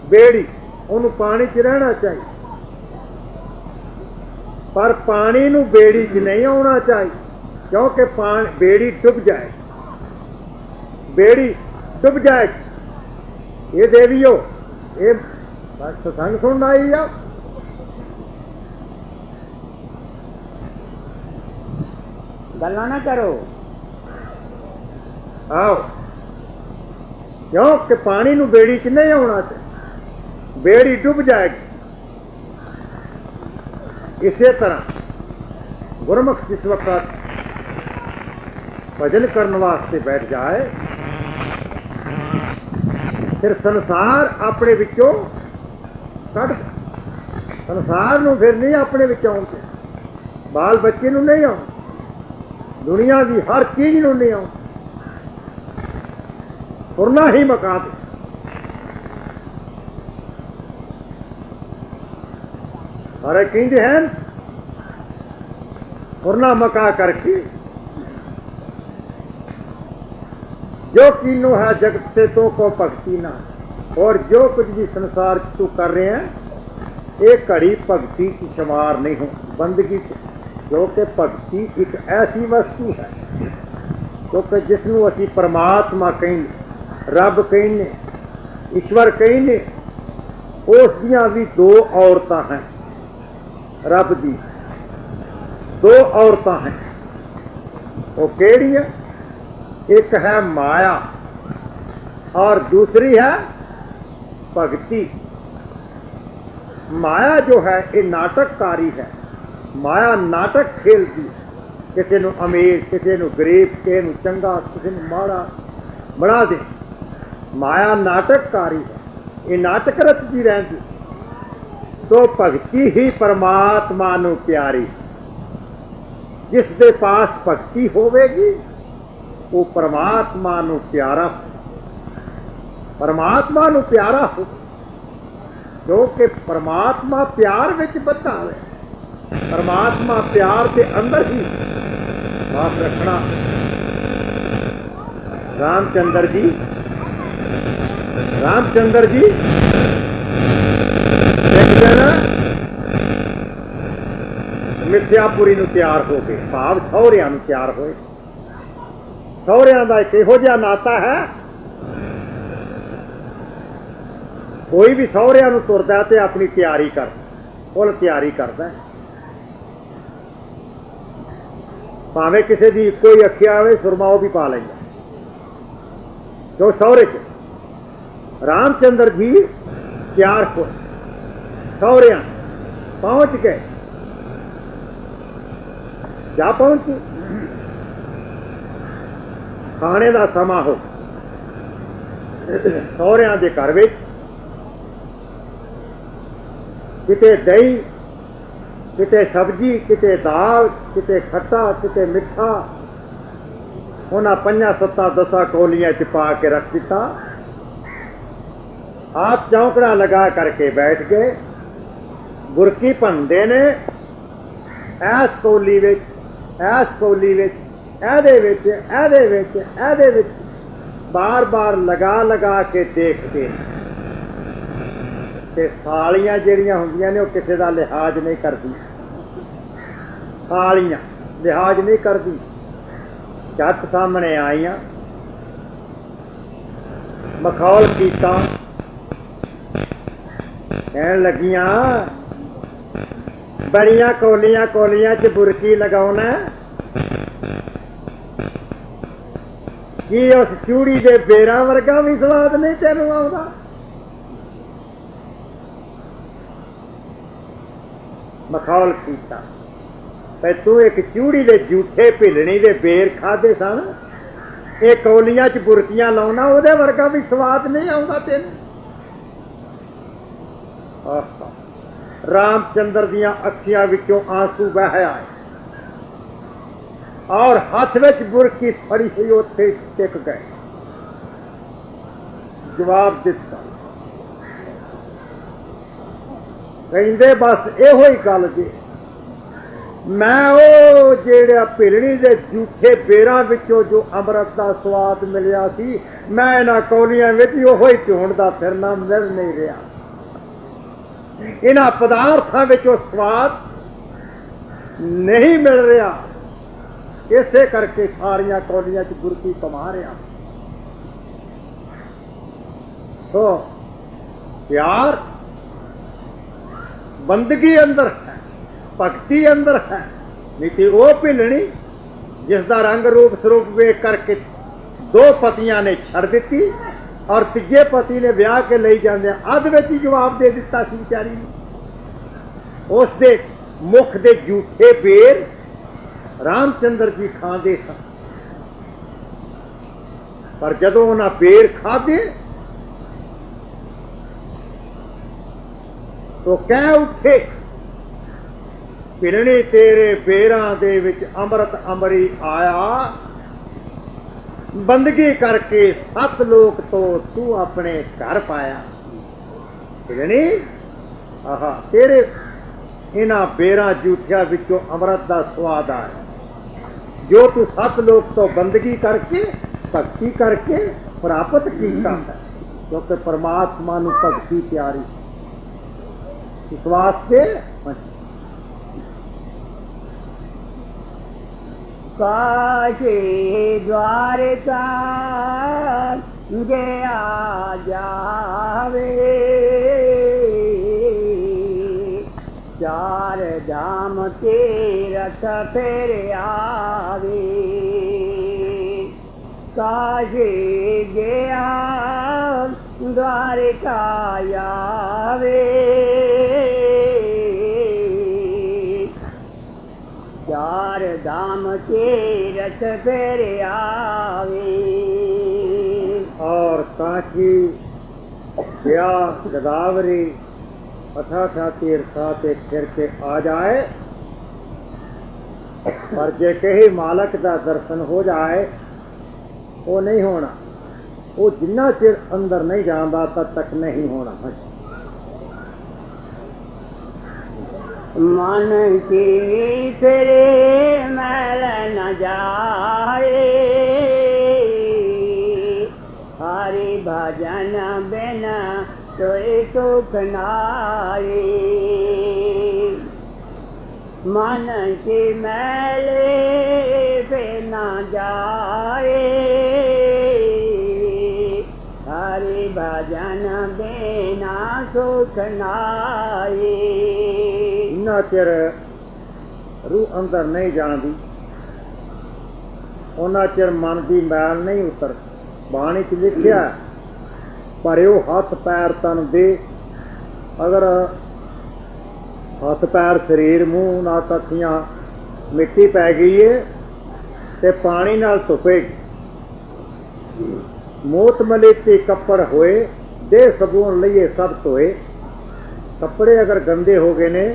बेड़ी उन्होंने पानी च रहना चाहिए, पर पानी नूं बेड़ी च नहीं आना चाहिए, क्योंकि बेड़ी डुब जाए, बेड़ी डुब जाएगी। ये देवियो ये सत्संग सुनना आई जाओ। गल्ला ना करो, आओ। क्योंकि पानी नूं बेड़ी च नहीं आना चाहिए, बेड़ी डुब जाएगी। इसी तरह गुरमुख जिस वक्त भजन करने वास्ते बैठ जाए, फिर संसार अपने विचों कढ़, संसार नूं फिर नहीं अपने विच आउंदे, बाल बच्चे नूं नहीं आउंदे, दुनिया की हर चीज नूं नहीं आउंदे, तुरना ही मका दे। अरे कहते हैं तुरना मका करके जो कीनो है जगत से तो को भक्ति ना। और जो कुछ भी संसार तू कर रहे हैं एक घड़ी भक्ति की शुमार नहीं हो, बंदगी क्योंकि भक्ति एक ऐसी वस्तु है क्योंकि जिसनों असी परमात्मा कहें, रब कहने, ईश्वर कहने, उस दियां भी दो औरतां हैं। रब दी दो औरतां हैं, वो केड़ी है? एक है माया और दूसरी है भक्ति। माया जो है ये नाटककारी है, माया नाटक खेलती, किसी नूं अमीर, किसी नूं गरीब, किसी नूं चंगा, किसी नूं माड़ा बना दे। माया नाटककारी है, ये नाटक रचती रहती। तो भक्ति ही परमात्मा नूं प्यारी। जिस दे पास भक्ति होवेगी वो परमात्मा नूं प्यारा। परमात्मा नूं प्यारा हो, क्योंकि परमात्मा प्यार विच बधा है। परमात्मा प्यार के अंदर ही वास रखना। रामचंद्र जी एक दिन मिथ्यापुरी नूं तैयार हो गए, भाव सहुरियां नूं तैयार होए। सहुरियां दा एक इहो जिहा नाता है, कोई भी सहुरियां नूं तुरदा ते अपनी तैयारी कर, फुल तैयारी करदा है। भावें किसी की कोई अखी आवे, सुरमा वो भी पा लेंगे। जो सहुरे च रामचंद्र जी तैयार हो, सहुरियां पहुंच गए, जा पहुंचे। खाने का समा हो, सहुरियां दे घर विच किते दही, किते सब्जी, किते दाल, किते खट्टा, किते मिठा, उन्हें 5-7-10 कौलियां च पा के रख दिता। आप चौंकड़ा लगा करके बैठ गए। गुरकी भनते ने ऐस कौली विच, ऐस कौली विच, ऐदे विच, ऐदे विच, ऐदे विच, बार बार लगा लगा के देखते। ते थालियां जिहड़ियां हुंदियां ने, वो किसी का लिहाज नहीं करती। थालियां लिहाज नहीं करती। झट सामने आईयां, मखौल कीता, कहन लगियां बड़ियां कौलियां कौलियां च बुरकी लगाउणा, की उस चूड़ी दे बेरां वर्गा भी स्वाद नहीं तैनूं आउंदा? मखौल कीता, पर तू एक चूड़ी दे झूठे भिलनी दे बेर खाधे सन, ये कौलियां च बुरकियां लाउणा, उहदे वर्गा भी स्वाद नहीं आउंदा तैनूं? रामचंद्र दियां अखियां विचों आंसू बह आए और हाथ विच बुरकी फड़ी हुई उत्थे टिक गए। जवाब दिता, कहंदे बस इहो ही गल जी, मैं वो जेड़ा भिलनी दे झूठे बेरां विचों जो अमृत का स्वाद मिलिया सी, मैं इन्हां कौलियां विच ओहो ही ढूंढदा फिरना, मिल नहीं रहा। इन्हां पदार्थां विचों स्वाद नहीं मिल रहा, इसे करके सारियां कौलियां च गुरकी कमा रहा। तो प्यार बंदगी अंदर है, भक्ति अंदर है। नहीं तो वो भिलनी जिसका रंग रूप स्वरूप वेख करके 2 पतियां ने छड़ दी और तीजे पति ने ब्याह के ले जाते अध विच ही जवाब दे दिता सी बेचारी ने। उसके मुख के झूठे बेर रामचंद्र जी खाते सन, पर जदों उन्हें बेर खाधे तो कह उठे, भिलनी तेरे बेरां दे विच अमृत अमरी आया, बंदगी करके 7 लोक तो तू अपने घर पाया। भिलनी आहा तेरे इन्हां बेरां झूठिया विचों अमृत का स्वाद आया, जो तू 7 लोक तो बंदगी करके भक्ति करके प्राप्त कीता है। क्योंकि परमात्मा नूं भक्ति प्यारी, इस वास्ते काशी द्वारका गया जावे, 4 धाम के रथ फिर आवे। काशी गया द्वारका आवे, 4 धाम के रथ फिर आवे। और काशी गया गोदावरी अठाठा तीर्था ते फिर के आ जाए, पर जे कहीं मालक का दर्शन हो जाए वो नहीं होना। वो जिन्ना चिर अंदर नहीं जाता तद तक नहीं होना। मन की तेरे मैल न जाए, हरि भजन बिन तोरे सुख नारे। मन की मैल पे न जाए, हरि भजन बिना सुख नारे। जिन्ना चिर रूह अंदर नहीं जाती उन्ना चिर मन की मैल नहीं उतर। बाणी च लिखिया भरियो हथ पैर तन दे। अगर हथ पैर शरीर मूँह नाक अखियां मिट्टी पै गई है तो पानी नाल धुपेगी। मोत मलेते कपड़ होए दे सबून लईए सब धोए। कपड़े अगर गंदे हो गए ने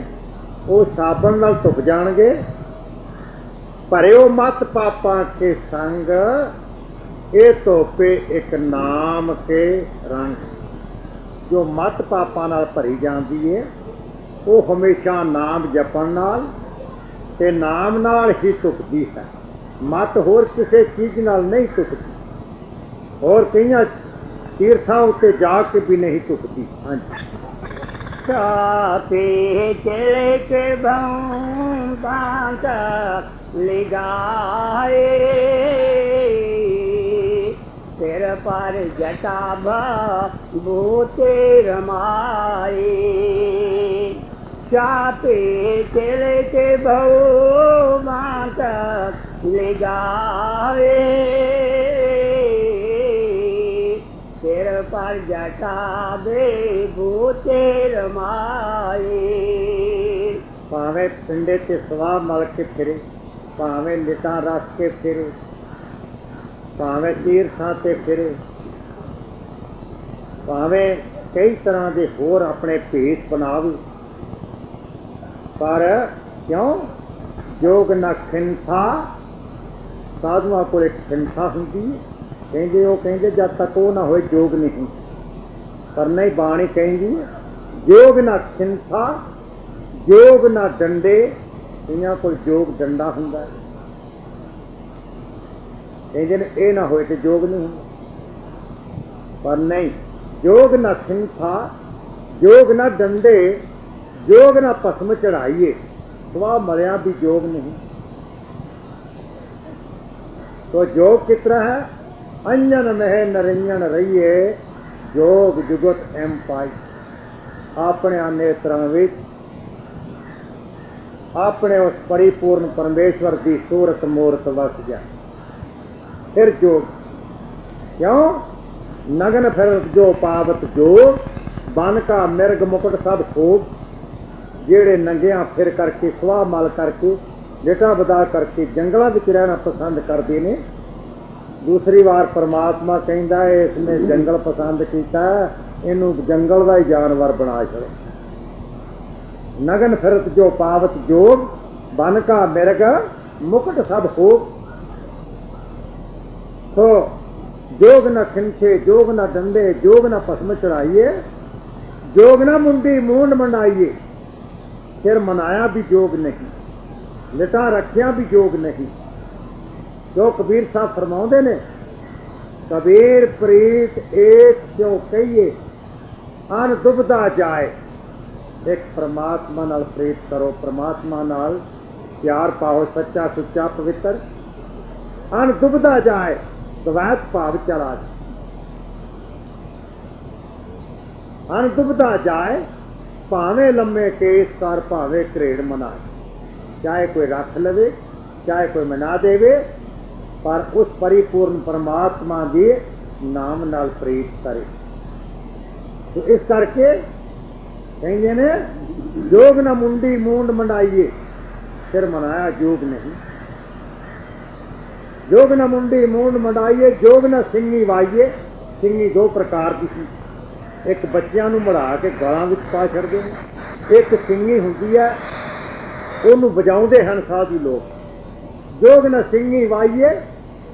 वो साबन नाल धुप जाणगे। भरियो मत पापा के संग ये धोपे एक नाम के रंग। जो मत पापा नाल भरी जाती है वो हमेशा नाम जपण नाल ते नाम नाल ही धुपदी है। मत होर किसी चीज़ नाल नहीं धुपदी, और कई तीर्थां उत्ते जाके भी नहीं धुपदी। हाँ जी। सापे चले के बांत लगाए, सिर पर जटा भूते रमाए। सापे चले के बांत लगाए, सिर पर जटा दे भूते रमाए। भावें पिंडे ते सवाह मल के फिरे, भावें लिटां रख के फिरे, भावें तीर्थां ते फिरे, भावें कई तरह के होर अपने भेस बनावे, पर क्यों जोग न खिंथा। साधुआं कोल खिंथा हुंदी है। कहते वो कहते जब तक वो ना होए जोग नहीं। पर नहीं बाणी कहती जोग ना खिंथा जोग ना डंडे। इन्हां कोल जोग डंडा हुंदा है, कहते ने ये ना होए तो जोग नहीं हुंदा। पर नहीं, जोग ना खिंथा जोग ना डंडे जोग ना भस्म चढ़ाइए। स्वाह मरिया भी जोग नहीं। तो जोग किस तरह है? अंजन मह नरिंजन रहिए जोग जुगत एम पाई। अपने नेत्रां विच अपने उस परिपूर्ण परमेश्वर की सूरत मूरत वस जा। फिर जोग क्यों नगन फिर जो पावत जोग बन का मिर्ग मुकुट सब खोग। जेड़े नंगिया फिर करके स्वाह मल करके लिटा बदा करके जंगलों में रहना पसंद करते ने। दूसरी बार परमात्मा कहता है इसने जंगल पसंद किया, इनू जंगल का ही जानवर बना छड़ो। नगन फिरत जो पावत जोग बन का मिर्ग मुकुट सब हो। तो जोग न खिंचे जोग न डंडे जोग न भस्म चढ़ाइए, जोग न मुंडी मूंड मंडाइए। सिर मनाया भी जोग नहीं, लिटा रखिया भी जोग नहीं। जो कबीर साहब फरमाउंदे ने कबीर प्रीत एक क्यों कहिए अन दुबदा जाए। एक परमात्मा नाल प्रीत करो, परमात्मा नाल प्यार पाओ सच्चा सुच्चा पवित्र। अन दुबदा जाए द्वैत भाव चला जाए। अन दुबदा जाए भावें लम्मे केस कर भावें घरेड़ मनाए। चाहे कोई रख लवे चाहे कोई मना देवे, पर उस परिपूर्ण परमात्मा के नाम नाल प्रीत करे। तो इस करके कहते ने जोग न मुंडी मूंड मंडाइए, फिर मनाया जोग नहीं। जोग न मुंडी मूंड मंडाइए जोग न सिंगी वाइए। सिंगी दो प्रकार की सी, एक बच्चों नूं मढ़ा के गलां विच पा छड़दे ने, एक सिंगी हुंदी है ਉਹਨੂੰ ਵਜਾਉਂਦੇ ਹਨ ਸਾਧੂ ਲੋਕ। जोग न सिंगी वाइए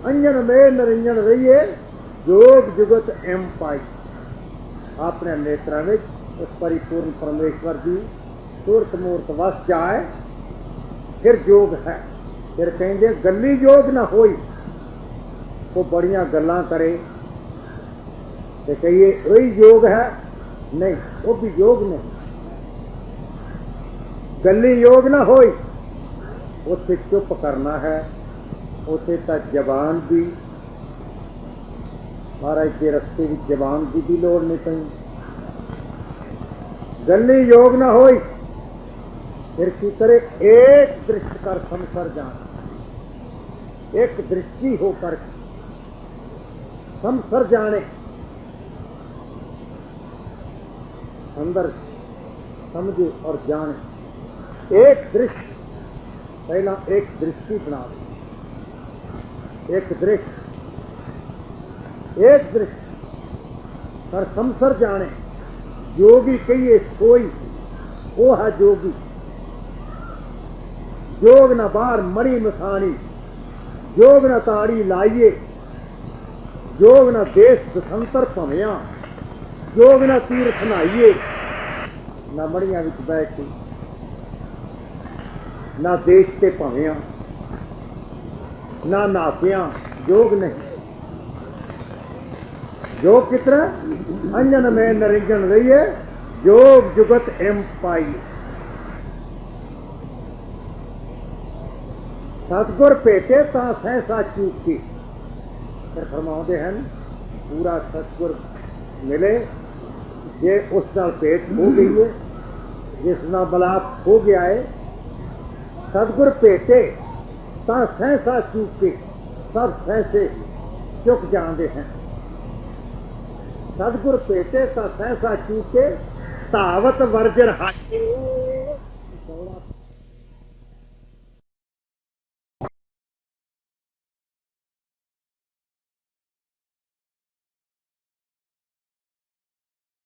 अंजन में नरिंजन रहिए जोग जुगत एम पाई अपने नेत्रा में उस परिपूर्ण परमेश्वर की सूरत मूर्त वस जाए फिर योग है। फिर कहेंगे गली योग ना होई वो बड़िया गल्लां करे तो कहिए वही योग है, नहीं वो भी योग नहीं। गली योग ना होई उसे चुप करना है, उसे तक जबान भी महाराज के रस्ते की जबान की भी लोड़ नहीं पई। गली योग ना होई फिर की करे एक दृष्टि कर संसर जाना, एक दृष्टि होकर संसर जाने, अंदर समझे और जाने। एक दृष्टि पहला एक दृष्टि बना दे, एक दृष्टि पर संसर जाने। योगी कहिए कोई वो है जोगी, जोग न बार मरी मसानी, जोग न ताड़ी लाइए, जोग न देश दसंतर भविया, जोग न तीर्थ नहाइए, न मड़िया विच बैठ के, न देश के भविया, न नापिया, जोग नहीं। योग कितना अंजन में नरिंजन रहिए, योग जुगत एम पाइए। सतगुर भेटे ता सहसा चूकी, फिर फरमाते हैं पूरा सतगुर मिले जे उस नाल भेंट हो गई है, जिस नाल बलाप हो गया है। सतगुर भेटे ता सहसा चूके, सब सहसे चुक जाते हैं। सतगुर भेटे ता सहसा चूके, धावत वर्जर हाके।